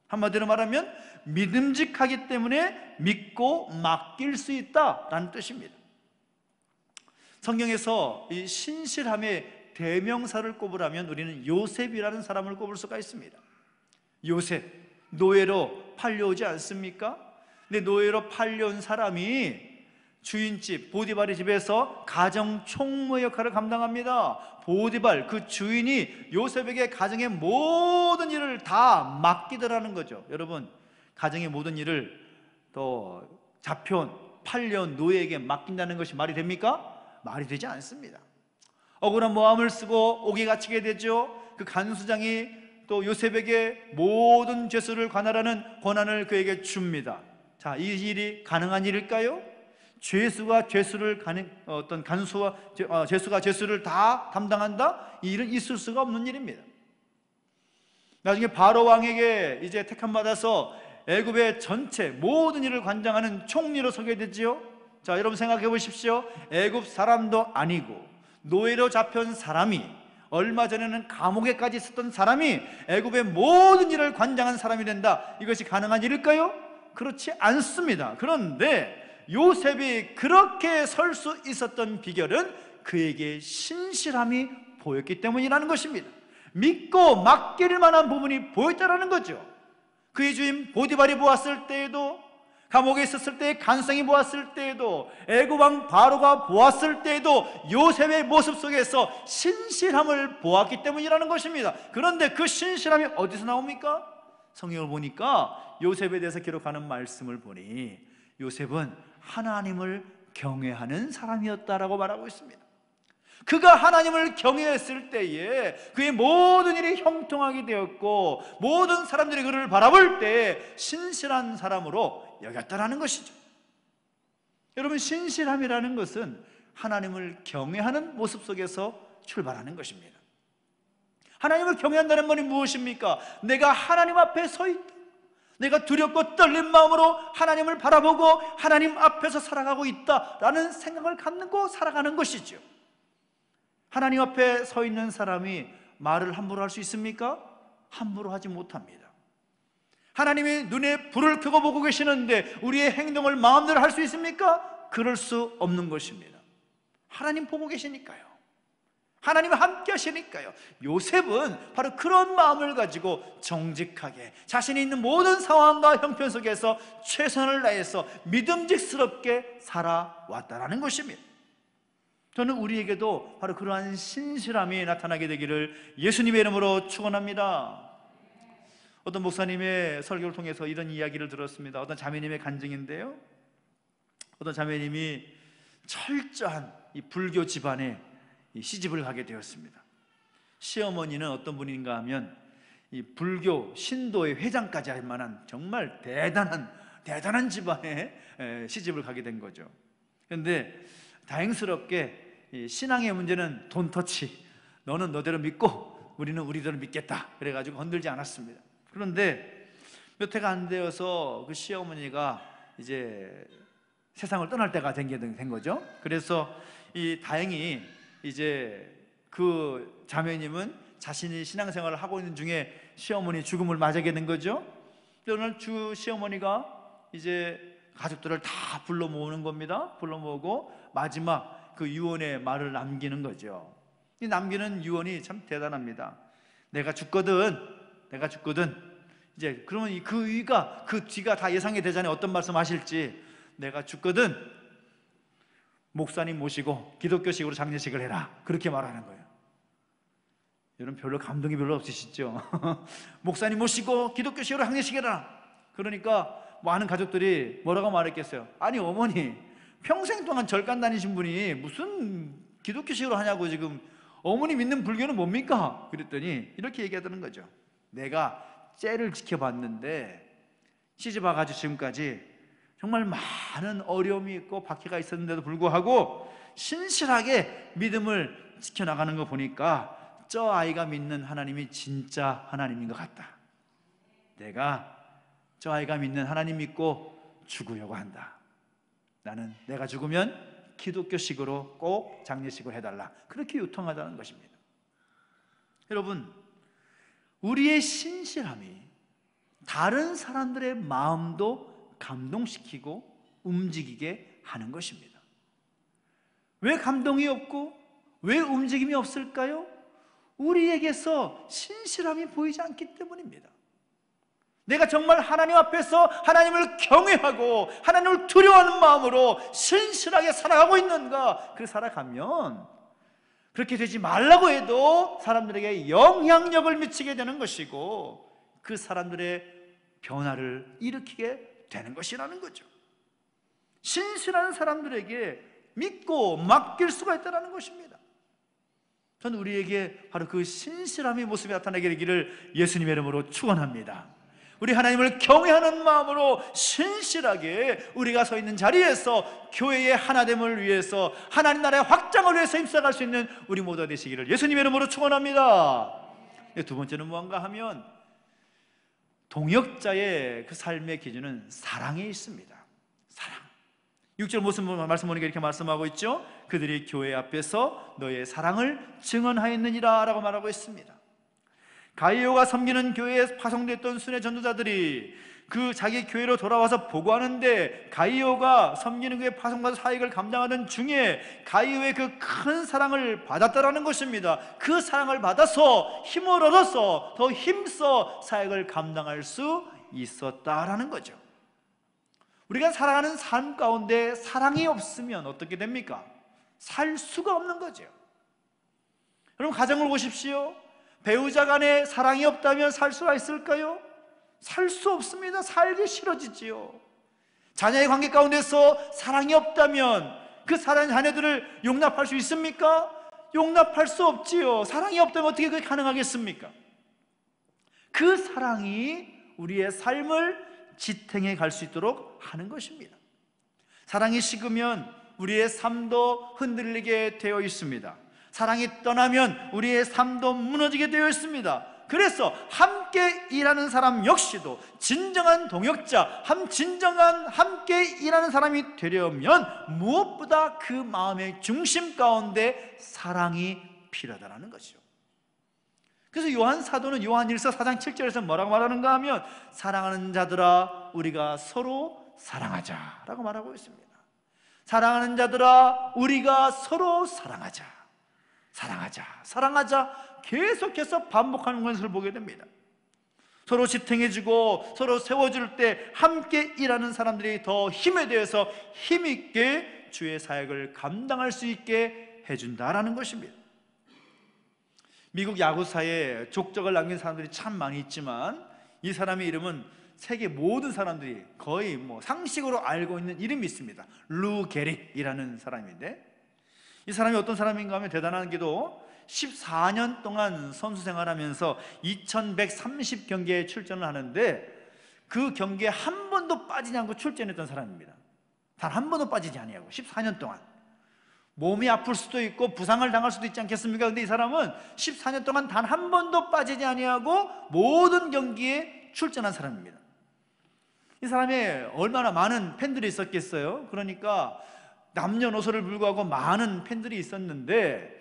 한마디로 말하면 믿음직하기 때문에 믿고 맡길 수 있다라는 뜻입니다. 성경에서 이 신실함의 대명사를 꼽으라면 우리는 요셉이라는 사람을 꼽을 수가 있습니다. 요셉, 노예로 팔려오지 않습니까? 근데 노예로 팔려온 사람이 주인집 보디발의 집에서 가정 총무 역할을 감당합니다. 보디발 그 주인이 요셉에게 가정의 모든 일을 다 맡기더라는 거죠. 여러분, 가정의 모든 일을 또 잡혀온 팔려온 노예에게 맡긴다는 것이 말이 됩니까? 말이 되지 않습니다. 억울한 모함을 쓰고 옥에 갇히게 되죠. 그 간수장이 또 요셉에게 모든 죄수를 관할하는 권한을 그에게 줍니다. 자, 이 일이 가능한 일일까요? 죄수가 죄수를 어떤 간수와 죄수가 죄수를 다 담당한다? 이 일은 있을 수가 없는 일입니다. 나중에 바로 왕에게 이제 택함 받아서 애굽의 전체 모든 일을 관장하는 총리로 서게 되지요. 자, 여러분 생각해 보십시오. 애굽 사람도 아니고 노예로 잡혀온 사람이, 얼마 전에는 감옥에까지 있었던 사람이 애굽의 모든 일을 관장한 사람이 된다. 이것이 가능한 일일까요? 그렇지 않습니다. 그런데 요셉이 그렇게 설 수 있었던 비결은 그에게 신실함이 보였기 때문이라는 것입니다. 믿고 맡길 만한 부분이 보였다는 거죠. 그의 주인 보디발이 보았을 때에도, 감옥에 있었을 때 간성이 보았을 때에도, 애굽 왕 바로가 보았을 때에도 요셉의 모습 속에서 신실함을 보았기 때문이라는 것입니다. 그런데 그 신실함이 어디서 나옵니까? 성경을 보니까 요셉에 대해서 기록하는 말씀을 보니 요셉은 하나님을 경외하는 사람이었다라고 말하고 있습니다. 그가 하나님을 경외했을 때에 그의 모든 일이 형통하게 되었고, 모든 사람들이 그를 바라볼 때 신실한 사람으로 여겼다라는 것이죠. 여러분, 신실함이라는 것은 하나님을 경외하는 모습 속에서 출발하는 것입니다. 하나님을 경외한다는 말이 무엇입니까? 내가 하나님 앞에 서 있다, 내가 두렵고 떨린 마음으로 하나님을 바라보고 하나님 앞에서 살아가고 있다라는 생각을 갖고 살아가는 것이죠. 하나님 앞에 서 있는 사람이 말을 함부로 할 수 있습니까? 함부로 하지 못합니다. 하나님이 눈에 불을 켜고 보고 계시는데 우리의 행동을 마음대로 할 수 있습니까? 그럴 수 없는 것입니다. 하나님 보고 계시니까요. 하나님이 함께 하시니까요. 요셉은 바로 그런 마음을 가지고 정직하게 자신이 있는 모든 상황과 형편 속에서 최선을 다해서 믿음직스럽게 살아왔다는 것입니다. 저는 우리에게도 바로 그러한 신실함이 나타나게 되기를 예수님의 이름으로 축원합니다. 어떤 목사님의 설교를 통해서 이런 이야기를 들었습니다. 어떤 자매님의 간증인데요, 어떤 자매님이 철저한 이 불교 집안에 시집을 가게 되었습니다. 시어머니는 어떤 분인가 하면 이 불교 신도의 회장까지 할 만한 정말 대단한 집안에 시집을 가게 된 거죠. 그런데 다행스럽게 이 신앙의 문제는 돈터치, 너는 너대로 믿고 우리는 우리대로 믿겠다 그래가지고 건들지 않았습니다. 그런데 몇 해가 안 되어서 그 시어머니가 이제 세상을 떠날 때가 된 거죠. 그래서 다행히 이제 그 자매님은 자신이 신앙생활을 하고 있는 중에 시어머니 죽음을 맞이하게 된 거죠. 오늘 시어머니가 이제 가족들을 다 불러 모으는 겁니다. 불러 모으고 마지막 그 유언의 말을 남기는 거죠. 이 남기는 유언이 참 대단합니다. 내가 죽거든 이제 그러면 그 위가 그 뒤가 다 예상이 되잖아요. 어떤 말씀 하실지. 내가 죽거든 목사님 모시고 기독교식으로 장례식을 해라, 그렇게 말하는 거예요. 여러분, 별로 감동이 별로 없으시죠? 목사님 모시고 기독교식으로 장례식을 해라. 그러니까 많은 가족들이 뭐라고 말했겠어요? 아니 어머니, 평생 동안 절간 다니신 분이 무슨 기독교식으로 하냐고, 지금 어머니 믿는 불교는 뭡니까? 그랬더니 이렇게 얘기하더는 거죠. 내가 째를 지켜봤는데 시집 와가지고 지금까지 정말 많은 어려움이 있고 박해가 있었는데도 불구하고 신실하게 믿음을 지켜나가는 거 보니까 저 아이가 믿는 하나님이 진짜 하나님인 것 같다. 내가 저 아이가 믿는 하나님 믿고 죽으려고 한다. 나는 내가 죽으면 기독교식으로 꼭 장례식을 해달라, 그렇게 요청하자는 것입니다. 여러분, 우리의 신실함이 다른 사람들의 마음도 감동시키고 움직이게 하는 것입니다. 왜 감동이 없고 왜 움직임이 없을까요? 우리에게서 신실함이 보이지 않기 때문입니다. 내가 정말 하나님 앞에서 하나님을 경외하고 하나님을 두려워하는 마음으로 신실하게 살아가고 있는가? 그렇게 살아가면 그렇게 되지 말라고 해도 사람들에게 영향력을 미치게 되는 것이고 그 사람들의 변화를 일으키게 되는 것이라는 거죠. 신실한 사람들에게 믿고 맡길 수가 있다는 것입니다. 저는 우리에게 바로 그 신실함의 모습이 나타나게 되기를 예수님의 이름으로 축원합니다. 우리 하나님을 경외하는 마음으로 신실하게 우리가 서 있는 자리에서 교회의 하나됨을 위해서, 하나님 나라의 확장을 위해서 힘써갈 수 있는 우리 모두가 되시기를 예수님의 이름으로 축원합니다. 두 번째는 무엇인가 하면 동역자의 그 삶의 기준은 사랑에 있습니다. 사랑. 6절 말씀 보니까 이렇게 말씀하고 있죠. 그들이 교회 앞에서 너의 사랑을 증언하였느니라 라고 말하고 있습니다. 가이오가 섬기는 교회에 파송됐던 순회 전도자들이 그 자기 교회로 돌아와서 보고하는데, 가이오가 섬기는 교회 파송과 사역을 감당하는 중에 가이오의 그 큰 사랑을 받았다라는 것입니다. 그 사랑을 받아서 힘을 얻어서 더 힘써 사역을 감당할 수 있었다라는 거죠. 우리가 살아가는 삶 가운데 사랑이 없으면 어떻게 됩니까? 살 수가 없는 거죠. 여러분, 가정을 보십시오. 배우자 간에 사랑이 없다면 살 수가 있을까요? 살 수 없습니다. 살기 싫어지지요. 자녀의 관계 가운데서 사랑이 없다면 그 사랑하는 자녀들을 용납할 수 있습니까? 용납할 수 없지요. 사랑이 없다면 어떻게 그게 가능하겠습니까? 그 사랑이 우리의 삶을 지탱해 갈 수 있도록 하는 것입니다. 사랑이 식으면 우리의 삶도 흔들리게 되어 있습니다. 사랑이 떠나면 우리의 삶도 무너지게 되어 있습니다. 그래서 함께 일하는 사람 역시도 진정한 동역자, 진정한 함께 일하는 사람이 되려면 무엇보다 그 마음의 중심 가운데 사랑이 필요하다는 것이죠. 그래서 요한 사도는 요한일서 4장 7절에서 뭐라고 말하는가 하면, 사랑하는 자들아 우리가 서로 사랑하자라고 말하고 있습니다. 사랑하는 자들아 우리가 서로 사랑하자, 사랑하자, 사랑하자, 계속해서 반복하는 것을 보게 됩니다. 서로 지탱해주고 서로 세워줄 때 함께 일하는 사람들이 더 힘에 대해서 힘있게 주의 사역을 감당할 수 있게 해준다라는 것입니다. 미국 야구사에 족적을 남긴 사람들이 참 많이 있지만, 이 사람의 이름은 세계 모든 사람들이 거의 상식으로 알고 있는 이름이 있습니다. 루 게릭이라는 사람인데, 이 사람이 어떤 사람인가 하면 대단한 게도 14년 동안 선수 생활하면서 2130경기에 출전을 하는데, 그 경기에 한 번도 빠지지 않고 출전했던 사람입니다. 단 한 번도 빠지지 아니하고 14년 동안. 몸이 아플 수도 있고 부상을 당할 수도 있지 않겠습니까? 근데 이 사람은 14년 동안 단 한 번도 빠지지 아니하고 모든 경기에 출전한 사람입니다. 이 사람이 얼마나 많은 팬들이 있었겠어요? 그러니까 남녀노소를 불구하고 많은 팬들이 있었는데,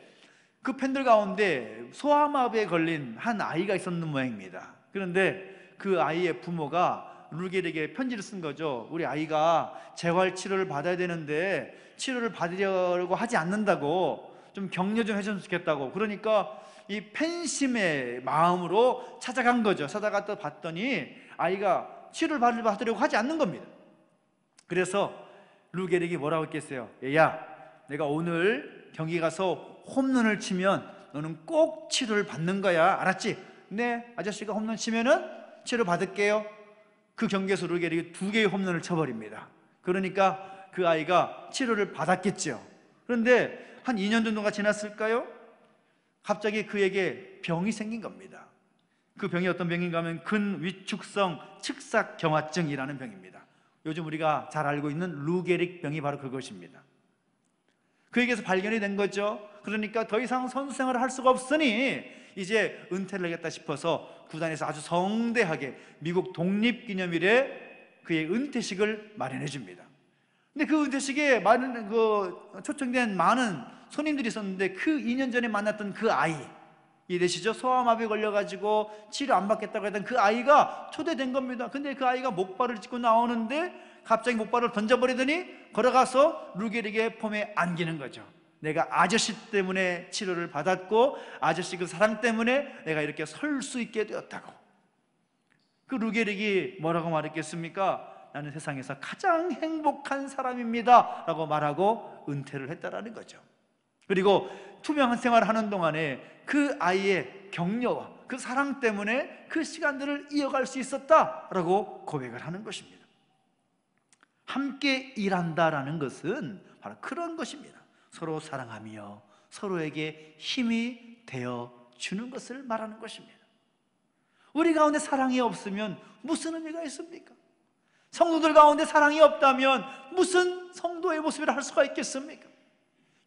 그 팬들 가운데 소아마비에 걸린 한 아이가 있었는 모양입니다. 그런데 그 아이의 부모가 루겔에게 편지를 쓴 거죠. 우리 아이가 재활 치료를 받아야 되는데 치료를 받으려고 하지 않는다고, 좀 격려 좀 해줬으면 좋겠다고. 그러니까 이 팬심의 마음으로 찾아간 거죠. 찾아갔다 봤더니 아이가 치료를 받으려고 하지 않는 겁니다. 그래서 루겔이 뭐라고 했겠어요? 얘야, 내가 오늘 경기 가서 홈런을 치면 너는 꼭 치료를 받는 거야, 알았지? 네, 아저씨가 홈런 치면은 치료 받을게요. 그 경기에서 루겔이 2개의 홈런을 쳐버립니다. 그러니까 그 아이가 치료를 받았겠죠. 그런데 한 2년 정도가 지났을까요? 갑자기 그에게 병이 생긴 겁니다. 그 병이 어떤 병인가 하면 근위축성 측삭경화증이라는 병입니다. 요즘 우리가 잘 알고 있는 루게릭 병이 바로 그것입니다. 그에게서 발견이 된 거죠. 그러니까 더 이상 선수 생활을 할 수가 없으니 이제 은퇴를 하겠다 싶어서 구단에서 아주 성대하게 미국 독립기념일에 그의 은퇴식을 마련해 줍니다. 근데 그 은퇴식에 초청된 많은 손님들이 있었는데, 그 2년 전에 만났던 그 아이, 이해되시죠? 소아마비에 걸려가지고 치료 안 받겠다고 했던 그 아이가 초대된 겁니다. 근데 그 아이가 목발을 짚고 나오는데 갑자기 목발을 던져버리더니 걸어가서 루겔에게 폼에 안기는 거죠. 내가 아저씨 때문에 치료를 받았고 아저씨 그 사랑 때문에 내가 이렇게 설 수 있게 되었다고. 그 루겔이 뭐라고 말했겠습니까? 나는 세상에서 가장 행복한 사람입니다 라고 말하고 은퇴를 했다라는 거죠. 그리고 투명한 생활을 하는 동안에 그 아이의 격려와 그 사랑 때문에 그 시간들을 이어갈 수 있었다라고 고백을 하는 것입니다. 함께 일한다라는 것은 바로 그런 것입니다. 서로 사랑하며 서로에게 힘이 되어 주는 것을 말하는 것입니다. 우리 가운데 사랑이 없으면 무슨 의미가 있습니까? 성도들 가운데 사랑이 없다면 무슨 성도의 모습이라 할 수가 있겠습니까?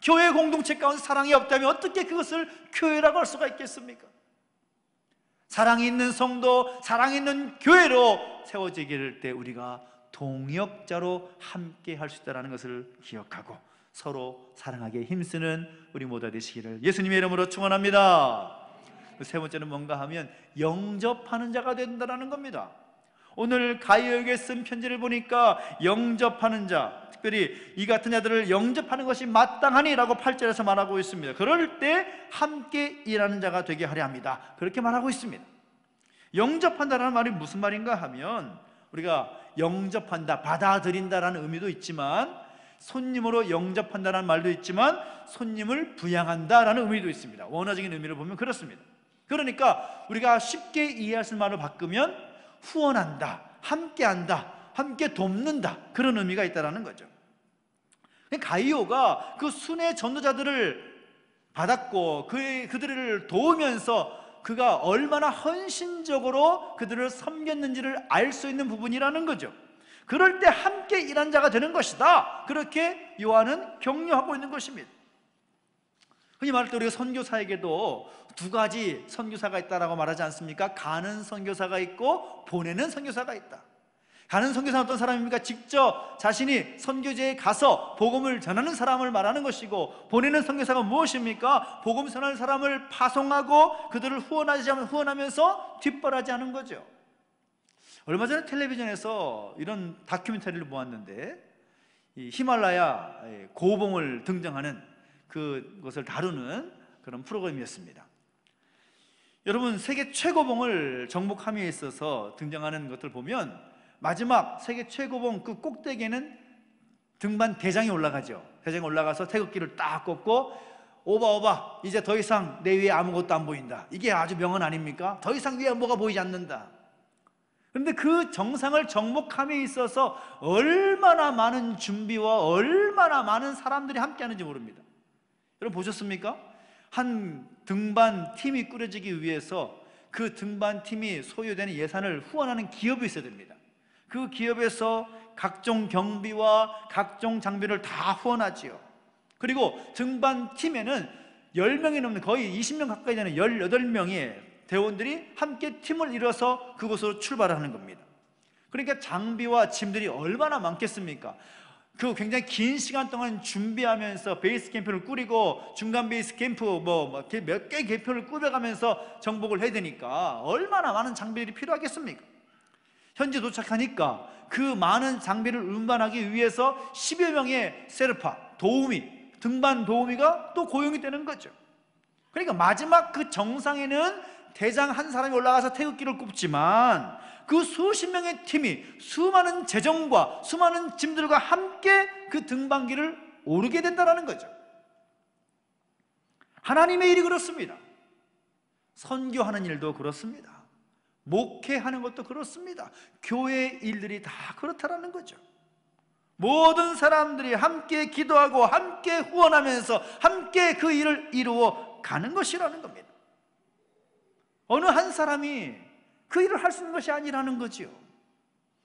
교회 공동체 가운데 사랑이 없다면 어떻게 그것을 교회라고 할 수가 있겠습니까? 사랑이 있는 성도, 사랑이 있는 교회로 세워지게 될 때 우리가 동역자로 함께 할 수 있다는 것을 기억하고 서로 사랑하게 힘쓰는 우리 모두 되시기를 예수님의 이름으로 축원합니다. 세 번째는 뭔가 하면 영접하는 자가 된다는 겁니다. 오늘 가이에게 쓴 편지를 보니까 영접하는 자, 특별히 이 같은 자들을 영접하는 것이 마땅하니라고 8절에서 말하고 있습니다. 그럴 때 함께 일하는 자가 되게 하려 합니다. 그렇게 말하고 있습니다. 영접한다는 말이 무슨 말인가 하면, 우리가 영접한다, 받아들인다라는 의미도 있지만, 손님으로 영접한다는 말도 있지만 손님을 부양한다라는 의미도 있습니다. 원어적인 의미를 보면 그렇습니다. 그러니까 우리가 쉽게 이해할 수 있는 말로 바꾸면 후원한다, 함께한다, 함께 돕는다, 그런 의미가 있다는 거죠. 가이오가 그 순회 전도자들을 받았고 그들을 도우면서 그가 얼마나 헌신적으로 그들을 섬겼는지를 알 수 있는 부분이라는 거죠. 그럴 때 함께 일한 자가 되는 것이다, 그렇게 요한은 격려하고 있는 것입니다. 흔히 말할 때 우리가 선교사에게도 두 가지 선교사가 있다라고 말하지 않습니까? 가는 선교사가 있고 보내는 선교사가 있다. 가는 선교사는 어떤 사람입니까? 직접 자신이 선교지에 가서 복음을 전하는 사람을 말하는 것이고, 보내는 선교사가 무엇입니까? 복음 전하는 사람을 파송하고 그들을 후원하면서 뒷바라지하는 거죠. 얼마 전에 텔레비전에서 이런 다큐멘터리를 보았는데, 이 히말라야 고봉을 등장하는 그것을 다루는 그런 프로그램이었습니다. 여러분, 세계 최고봉을 정복함에 있어서 등장하는 것들 보면 마지막 세계 최고봉 그 꼭대기에는 등반 대장이 올라가죠. 대장이 올라가서 태극기를 딱 꽂고 오바 이제 더 이상 내 위에 아무것도 안 보인다. 이게 아주 명언 아닙니까? 더 이상 위에 뭐가 보이지 않는다. 그런데 그 정상을 정복함에 있어서 얼마나 많은 준비와 얼마나 많은 사람들이 함께하는지 모릅니다. 여러분 보셨습니까? 한 등반 팀이 꾸려지기 위해서 그 등반 팀이 소요되는 예산을 후원하는 기업이 있어야 됩니다. 그 기업에서 각종 경비와 각종 장비를 다 후원하지요. 그리고 등반 팀에는 10명이 넘는, 거의 20명 가까이 되는 18명의 대원들이 함께 팀을 이뤄서 그곳으로 출발을 하는 겁니다. 그러니까 장비와 짐들이 얼마나 많겠습니까? 그 굉장히 긴 시간 동안 준비하면서 베이스 캠프를 꾸리고 중간 베이스 캠프 몇 개 캠프를 꾸려가면서 정복을 해야 되니까 얼마나 많은 장비들이 필요하겠습니까? 현지 도착하니까 그 많은 장비를 운반하기 위해서 10여 명의 세르파, 도우미, 등반 도우미가 또 고용이 되는 거죠. 그러니까 마지막 그 정상에는 대장 한 사람이 올라가서 태극기를 꼽지만 그 수십 명의 팀이 수많은 재정과 수많은 짐들과 함께 그 등반기를 오르게 된다는 거죠. 하나님의 일이 그렇습니다. 선교하는 일도 그렇습니다. 목회하는 것도 그렇습니다. 교회 일들이 다 그렇다라는 거죠. 모든 사람들이 함께 기도하고 함께 후원하면서 함께 그 일을 이루어 가는 것이라는 겁니다. 어느 한 사람이 그 일을 할 수 있는 것이 아니라는 거지요.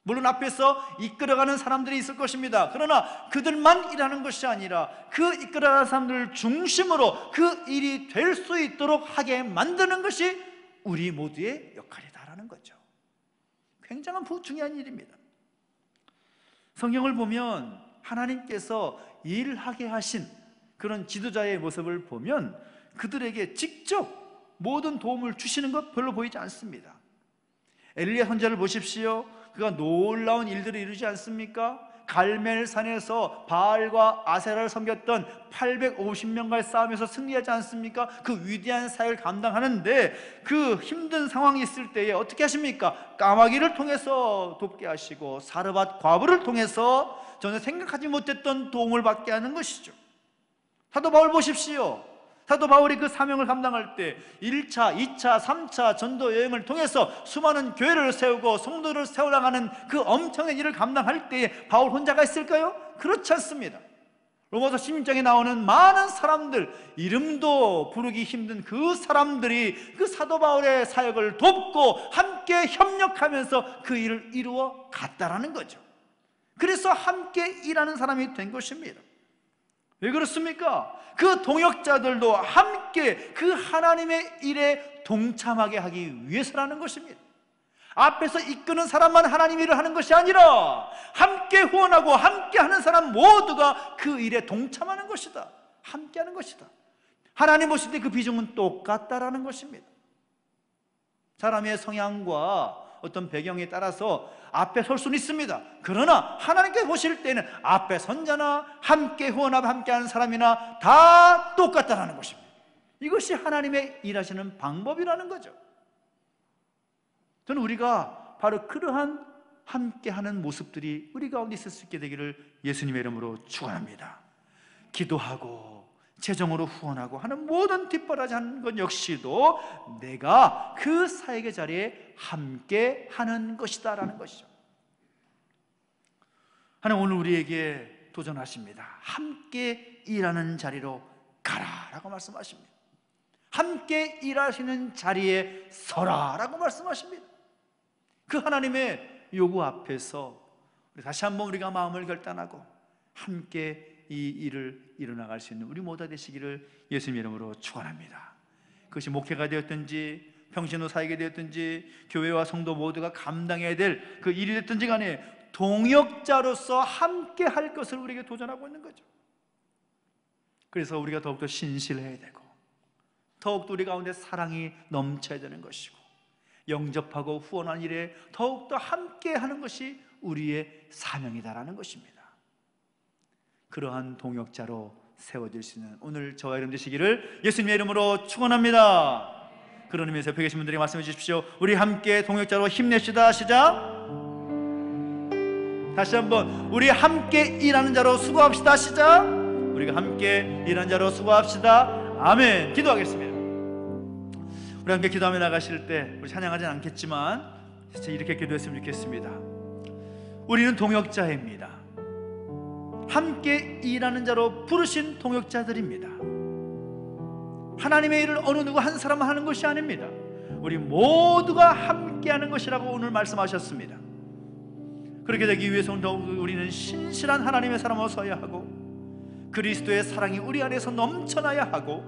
물론 앞에서 이끌어가는 사람들이 있을 것입니다. 그러나 그들만 일하는 것이 아니라 그 이끌어가는 사람들을 중심으로 그 일이 될 수 있도록 하게 만드는 것이 우리 모두의 역할이다라는 거죠. 굉장한 중요한 일입니다. 성경을 보면 하나님께서 일하게 하신 그런 지도자의 모습을 보면 그들에게 직접 모든 도움을 주시는 것 별로 보이지 않습니다. 엘리야 선지자를 보십시오. 그가 놀라운 일들을 이루지 않습니까? 갈멜산에서 바알과 아세라를 섬겼던 850명과의 싸움에서 승리하지 않습니까? 그 위대한 사역을 감당하는데 그 힘든 상황이 있을 때에 어떻게 하십니까? 까마귀를 통해서 돕게 하시고 사르밧 과부를 통해서 전혀 생각하지 못했던 도움을 받게 하는 것이죠. 사도 바울 보십시오. 사도 바울이 그 사명을 감당할 때 1차, 2차, 3차 전도 여행을 통해서 수많은 교회를 세우고 성도를 세워나가는 그 엄청난 일을 감당할 때에 바울 혼자가 있을까요? 그렇지 않습니다. 로마서 16장에 나오는 많은 사람들, 이름도 부르기 힘든 그 사람들이 그 사도 바울의 사역을 돕고 함께 협력하면서 그 일을 이루어 갔다라는 거죠. 그래서 함께 일하는 사람이 된 것입니다. 왜 그렇습니까? 그 동역자들도 함께 그 하나님의 일에 동참하게 하기 위해서라는 것입니다. 앞에서 이끄는 사람만 하나님 일을 하는 것이 아니라 함께 후원하고 함께 하는 사람 모두가 그 일에 동참하는 것이다. 함께 하는 것이다. 하나님 보실 때 그 비중은 똑같다라는 것입니다. 사람의 성향과 어떤 배경에 따라서 앞에 설 수는 있습니다. 그러나 하나님께 보실 때는 앞에 선자나 함께 후원하고 함께하는 사람이나 다 똑같다는 것입니다. 이것이 하나님의 일하시는 방법이라는 거죠. 저는 우리가 바로 그러한 함께하는 모습들이 우리 가운데 있을 수 있게 되기를 예수님의 이름으로 축원합니다. 기도하고 재정으로 후원하고 하는 모든 뒷바라지하는 것 역시도 내가 그 사역의 자리에 함께하는 것이다라는 것이죠. 하나님 오늘 우리에게 도전하십니다. 함께 일하는 자리로 가라라고 말씀하십니다. 함께 일하시는 자리에 서라라고 말씀하십니다. 그 하나님의 요구 앞에서 다시 한번 우리가 마음을 결단하고 함께 이 일을 이뤄나갈 수 있는 우리 모두 되시기를 예수님 이름으로 축원합니다. 그것이 목회가 되었든지 평신호 사역이 되었든지 교회와 성도 모두가 감당해야 될 그 일이 됐든지 간에 동역자로서 함께 할 것을 우리에게 도전하고 있는 거죠. 그래서 우리가 더욱더 신실해야 되고 더욱더 우리 가운데 사랑이 넘쳐야 되는 것이고 영접하고 후원하는 일에 더욱더 함께 하는 것이 우리의 사명이다라는 것입니다. 그러한 동역자로 세워질 수 있는 오늘 저와 여러분 되시기를 예수님의 이름으로 축원합니다. 그런 의미에서 옆에 계신 분들이 말씀해 주십시오. 우리 함께 동역자로 힘냅시다. 시작. 다시 한번 우리 함께 일하는 자로 수고합시다. 시작. 우리가 함께 일하는 자로 수고합시다. 아멘. 기도하겠습니다. 우리 함께 기도하며 나가실 때 우리 찬양하진 않겠지만 진짜 이렇게 기도했으면 좋겠습니다. 우리는 동역자입니다. 함께 일하는 자로 부르신 동역자들입니다. 하나님의 일을 어느 누구 한 사람만 하는 것이 아닙니다. 우리 모두가 함께 하는 것이라고 오늘 말씀하셨습니다. 그렇게 되기 위해서는 더욱 우리는 신실한 하나님의 사람으로 서야 하고 그리스도의 사랑이 우리 안에서 넘쳐나야 하고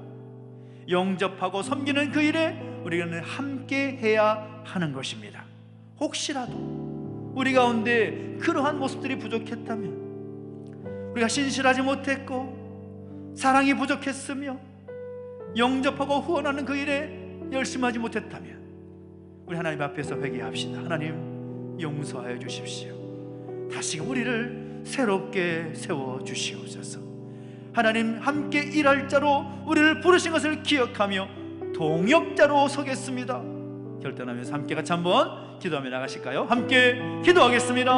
영접하고 섬기는 그 일에 우리는 함께 해야 하는 것입니다. 혹시라도 우리 가운데 그러한 모습들이 부족했다면, 우리가 신실하지 못했고 사랑이 부족했으며 영접하고 후원하는 그 일에 열심하지 못했다면 우리 하나님 앞에서 회개합시다. 하나님 용서하여 주십시오. 다시금 우리를 새롭게 세워주시옵소서. 하나님 함께 일할 자로 우리를 부르신 것을 기억하며 동역자로 서겠습니다. 결단하면서 함께 같이 한번 기도하며 나가실까요? 함께 기도하겠습니다.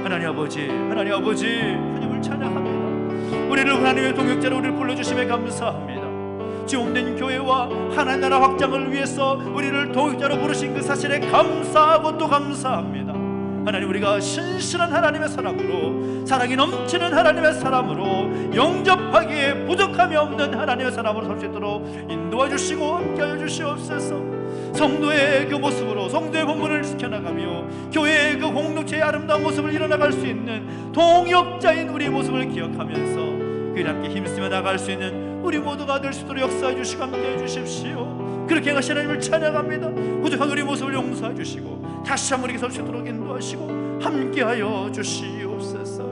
하나님 아버지, 하나님 아버지, 하나님을 찬양합니다. 우리를 하나님의 동역자로 우리를 불러주심에 감사합니다. 지옥된 교회와 하나님 나라 확장을 위해서 우리를 동역자로 부르신 그 사실에 감사하고 또 감사합니다. 하나님, 우리가 신실한 하나님의 사람으로, 사랑이 넘치는 하나님의 사람으로, 영접하기에 부족함이 없는 하나님의 사람으로 설 수 있도록 인도해 주시고 함께하여 주시옵소서. 성도의 그 모습으로 성도의 본분을 지켜나가며 교회의 그 공동체의 아름다운 모습을 이뤄나갈 수 있는 동역자인 우리의 모습을 기억하면서 그에 함께 힘쓰며 나갈 수 있는 우리 모두가 될 수 있도록 역사해 주시고 함께해 주십시오. 그렇게 하시는 하나님을 찬양합니다. 부족한 우리 모습을 용서해 주시고 다시 한번 우리에게 설 수 있도록 인도하시고 함께하여 주시옵소서.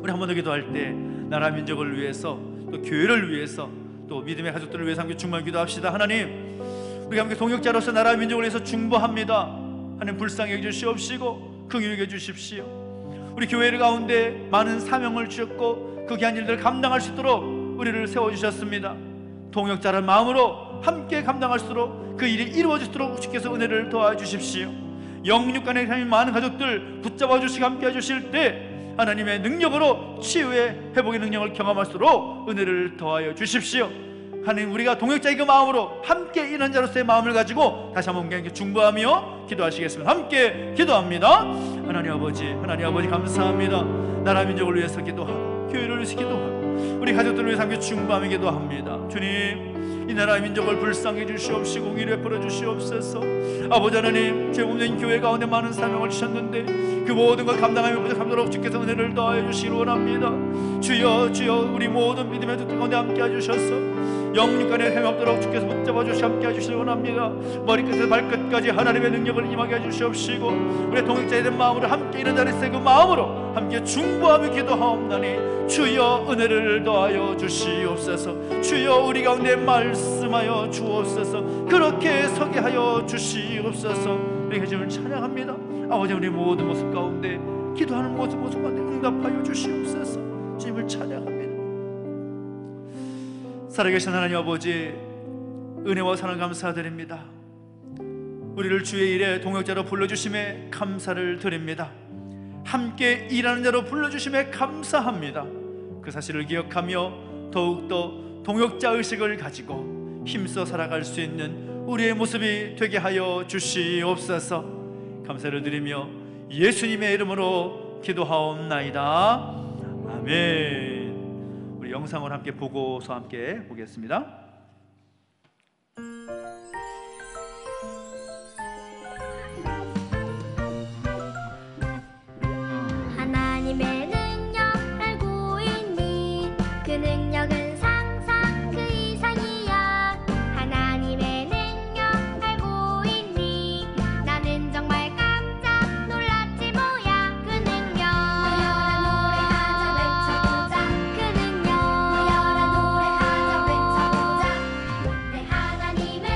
우리 한 번 더 기도할 때 나라 민족을 위해서, 또 교회를 위해서, 또 믿음의 가족들을 위해서 함께 중보하며 기도합시다. 하나님, 우리가 함께 동역자로서 나라 민족을 위해서 중보합니다. 하나님, 불쌍히 여겨주시옵시고 긍휼히 여겨주십시오. 우리 교회를 가운데 많은 사명을 주셨고 그 귀한 일들을 감당할 수 있도록 우리를 세워주셨습니다. 동역자라는 마음으로 함께 감당할 수 있도록 그 일이 이루어지도록 주께서 은혜를 도와주십시오. 영육 간의 하나님 많은 가족들 붙잡아 주시고 함께 해주실 때 하나님의 능력으로 치유의 회복의 능력을 경험할 수 있도록 은혜를 더하여 주십시오. 하나님, 우리가 동역자의 그 마음으로 함께 일하는 자로서의 마음을 가지고 다시 한번 함께 중보하며 기도하시겠습니다. 함께 기도합니다. 하나님 아버지 감사합니다. 나라 민족을 위해서 기도하고 교회를 위해서 기도하고 우리 가족들을 위해서 함께 중보하며 기도합니다. 주님, 이 나라 민족을 불쌍히 주시옵시고 공의를 베풀어 주시옵소서. 아버지 하나님, 죄 없는 교회 가운데 많은 사명을 주셨는데 그 모든 걸 감당하며 부족함도록 주께서 은혜를 더하여 주시기 원합니다. 주여, 주여, 우리 모든 믿음의 뜻 가운데 함께 해주셔서 영육간에 햄 없도록 주께서 붙잡아 주시 함께 해주시기 원합니다. 머리끝에서 발끝까지 하나님의 능력을 임하게 해주시옵시고 우리의 동역자에 대한 마음으로 함께 있는 자리에서 그 마음으로 함께 중보하며 기도하옵나니 주여 은혜를 더하여 주시옵소서. 주여 우리 가운데 말씀하여 주옵소서. 그렇게 서게 하여 주시옵소서. 우리 주님을 찬양합니다. 아버지, 우리 모든 모습 가운데 기도하는 모습 가운데 응답하여 주시옵소서. 주님을 찬양합니다. 살아계신 하나님 아버지, 은혜와 사랑 감사드립니다. 우리를 주의 일에 동역자로 불러주심에 감사를 드립니다. 함께 일하는 자로 불러주심에 감사합니다. 그 사실을 기억하며 더욱더 동역자 의식을 가지고 힘써 살아갈 수 있는 우리의 모습이 되게 하여 주시옵소서. 감사를 드리며 예수님의 이름으로 기도하옵나이다. 아멘. 우리 영상을 함께 보고서 함께 보겠습니다. 하나님의 능력 알고 있니? 그 능력은 상상 그 이상이야. 하나님의 능력 알고 있니? 나는 정말 깜짝 놀랐지 뭐야. 그 능력 모여라 노래하자 외쳐보자. 그 능력 모여라 노래하자 외쳐보자. 내 하나님은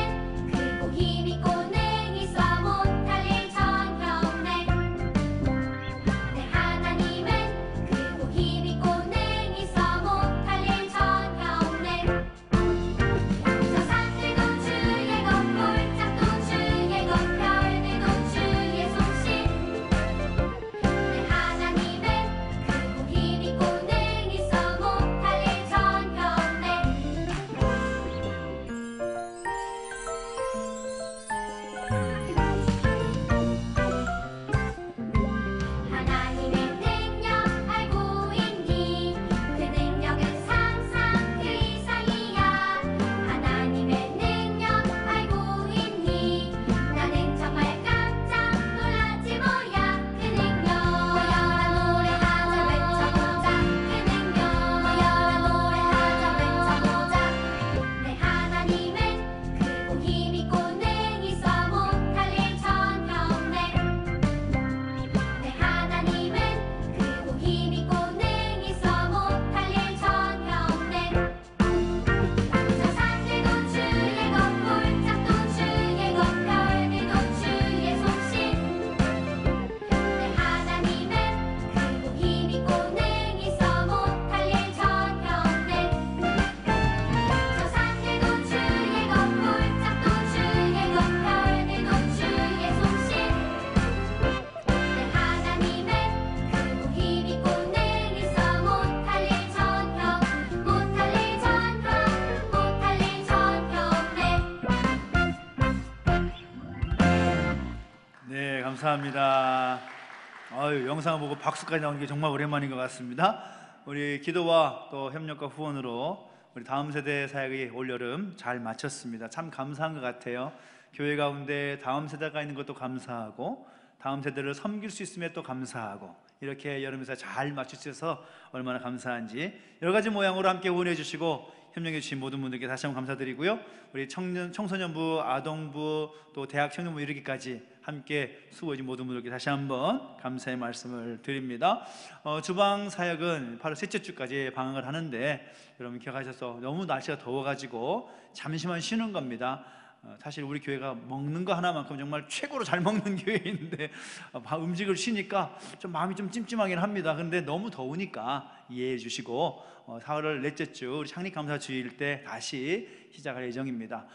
크고 힘있고 능히 써 못할 일 전혀 없네. 내 하나님은 크고 힘있고 능히 써 못할 일 전혀 없네. 저 산들도 주의 것, 골짜기도 주의 것, 별들도 주의 솜씨. 내 하나님은 크고 힘있고 능히 써 못할 일 전혀 없네. 하나님의 능력 알고 있니? 그 능력은 상상 그 이상이야. 하나님의 능력 알고 있니? 나는 정말 깜짝 놀랐지 뭐야. 그 능력 모여라 노래하자 외쳐보자. 그 능력 모여라 노래하자 외쳐보자. 내 하나님은 크고 힘있고 능히 써 못할 일 전혀 없네. 내 하나님은 크고 힘있고 능히 써 못할 일 전혀 없네. 저 산들도 주의 것, 골짜기도 주의 것, 별들도 주의 솜씨. 내 하나님은 크고 힘있고 능히 써 못할 일 전혀 없네. 저 산들도 주의 것, 골짜기도 주의 것, 별들도 주의 솜씨. 내 하나님은 크고 힘있고 능히 써 못할 일 전혀 없네. 네, 감사합니다. 영상을 보고 박수까지 나오는 게 정말 오랜만인 것 같습니다. 우리 기도와 또 협력과 후원으로 우리 다음 세대 사역이 올여름 잘 마쳤습니다. 참 감사한 것 같아요. 교회 가운데 다음 세대가 있는 것도 감사하고 다음 세대를 섬길 수 있음에 또 감사하고 이렇게 여름에서 잘 마칠 수 있어서 얼마나 감사한지 여러 가지 모양으로 함께 후원해 주시고 협력해 주신 모든 분들께 다시 한번 감사드리고요. 우리 청소년부, 아동부, 또 대학 청년부 이르기까지 함께 수고해 주신 모든 분들께 다시 한번 감사의 말씀을 드립니다. 주방 사역은 8월 셋째 주까지 방학을 하는데 여러분 기억하셔서 너무 날씨가 더워가지고 잠시만 쉬는 겁니다. 사실 우리 교회가 먹는 거 하나만큼 정말 최고로 잘 먹는 교회인데 음식을 쉬니까 좀 마음이 좀 찜찜하긴 합니다. 근데 너무 더우니까 이해해 주시고 4월 넷째 주 우리 창립감사 주일 때 다시 시작할 예정입니다.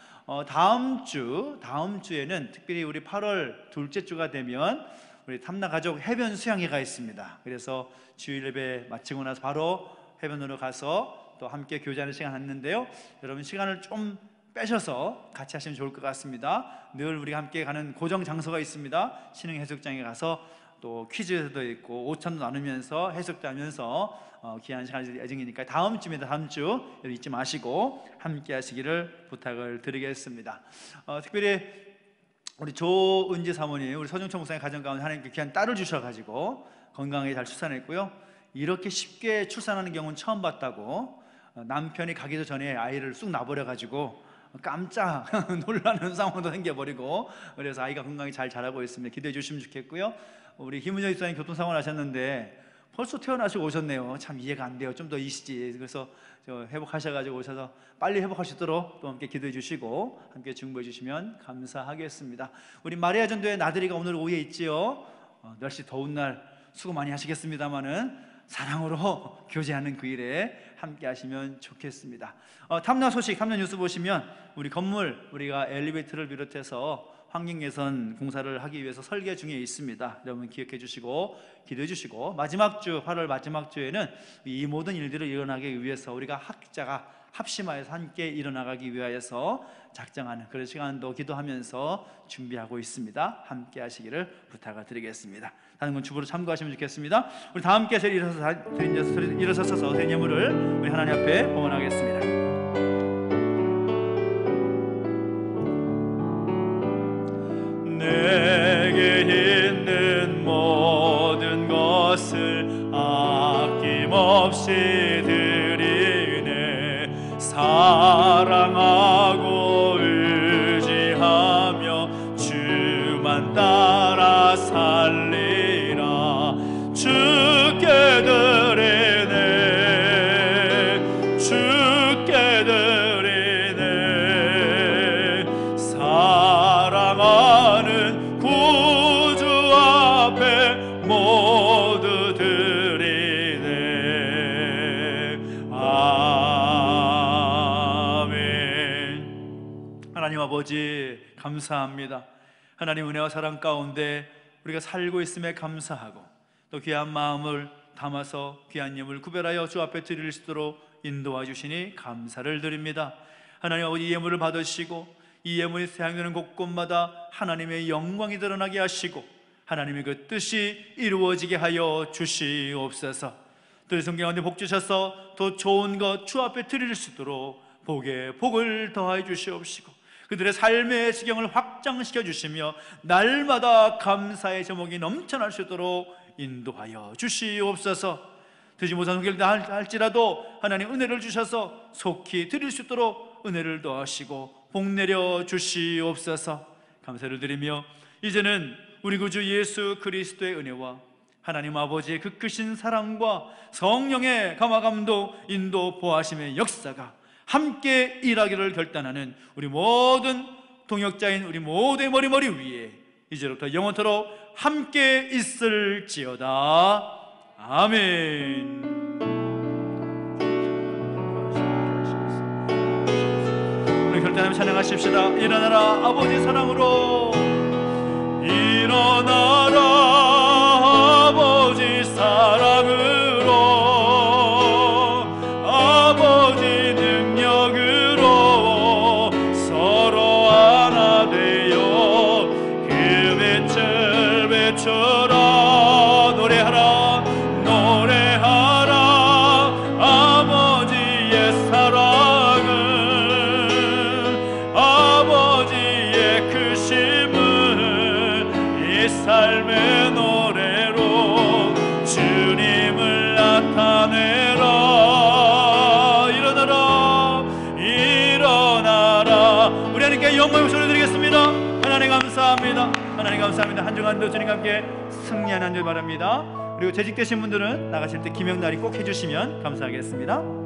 다음 주에는 특별히 우리 8월 둘째 주가 되면 우리 탐나 가족 해변 수양회가 있습니다. 그래서 주일 예배 마치고 나서 바로 해변으로 가서 또 함께 교제하는 시간 갖는데요. 여러분 시간을 좀 빼셔서 같이 하시면 좋을 것 같습니다. 늘 우리가 함께 가는 고정 장소가 있습니다. 신흥해수욕장에 가서 또 퀴즈도 있고 오찬도 나누면서 해석도 하면서 귀한 시간이 예정이니까 다음 주입니다. 다음 주 잊지 마시고 함께 하시기를 부탁을 드리겠습니다. 특별히 우리 조은지 사모님, 우리 서중천 목사님 가정 가운데 하나님께 귀한 딸을 주셔가지고 건강하게 잘 출산했고요. 이렇게 쉽게 출산하는 경우는 처음 봤다고 남편이 가기도 전에 아이를 쑥 놔버려가지고 깜짝 놀라는 상황도 생겨버리고 그래서 아이가 건강히 잘 자라고 있습니다. 기대해 주시면 좋겠고요. 우리 김은정 집사님 교통사고 나셨는데 벌써 태어나시고 오셨네요. 참 이해가 안 돼요. 좀 더 이시지. 그래서 회복하셔가지고 오셔서 빨리 회복하시도록 또 함께 기도해 주시고 함께 중보해 주시면 감사하겠습니다. 우리 마리아 전도회 나들이가 오늘 오후에 있지요. 날씨 더운 날 수고 많이 하시겠습니다마는 사랑으로 교제하는 그 일에 함께 하시면 좋겠습니다. 탐나 소식, 탐나 뉴스 보시면 우리 건물, 우리가 엘리베이터를 비롯해서 환경개선 공사를 하기 위해서 설계 중에 있습니다. 여러분 기억해 주시고 기도해 주시고, 마지막 주 8월 마지막 주에는 이 모든 일들을 일어나기 위해서 우리가 학자가 합심하여서 함께 일어나가기 위하여서 작정하는 그런 시간도 기도하면서 준비하고 있습니다. 함께 하시기를 부탁을 드리겠습니다. 다른 건 주부로 참고하시면 좋겠습니다. 우리 다 함께 일어서서 드린 예물을 우리 하나님 앞에 봉헌하겠습니다. 내게 있는 모든 것을 아낌없이 드리네. 사랑하고 의지하며 주만 따라 살리라. 주께 드리네, 주께 드리네. 사랑하는 구주 앞에 모두 드리네. 아멘. 하나님 아버지 감사합니다. 하나님 은혜와 사랑 가운데 우리가 살고 있음에 감사하고, 또 귀한 마음을 담아서 귀한 예물 구별하여 주 앞에 드릴 수 있도록 인도해 주시니 감사를 드립니다. 하나님 아버지, 이 예물을 받으시고 이 예물이 사용되는 곳곳마다 하나님의 영광이 드러나게 하시고 하나님의 그 뜻이 이루어지게 하여 주시옵소서. 또 성경 가운데 복 주셔서 더 좋은 것 주 앞에 드릴 수 있도록 복에 복을 더하여 주시옵시고, 그들의 삶의 지경을 확장시켜 주시며 날마다 감사의 제목이 넘쳐날 수 있도록 인도하여 주시옵소서. 되지 못한 성결다 할지라도 하나님 은혜를 주셔서 속히 드릴 수 있도록 은혜를 더하시고 복 내려 주시옵소서. 감사를 드리며 이제는 우리 구주 예수 그리스도의 은혜와 하나님 아버지의 그 크신 사랑과 성령의 감화감동 인도 보하심의 역사가 함께 일하기를 결단하는 우리 모든 동역자인 우리 모두의 머리 위에 이제부터 영원토록 함께 있을지어다. 아멘. 우리 결단하며 찬양하십시다. 일어나라 아버지 사랑으로, 일어나라 아버지 사랑으로, 아버지 능력으로 서로 하나 되어 그 빛을 비추라. 노래하라 노래하라 아버지의 사랑을, 아버지의 크심을 이 삶의 노래로 주님을 나타내라. 일어나라 일어나라. 우리 하나님께 영광의 소리 드리겠습니다. 하나님 감사합니다. 하나님 감사합니다. 한 주간도 주님과 함께 승리하는 한 주 바랍니다. 그리고 재직되신 분들은 나가실 때 기명날이 꼭 해주시면 감사하겠습니다.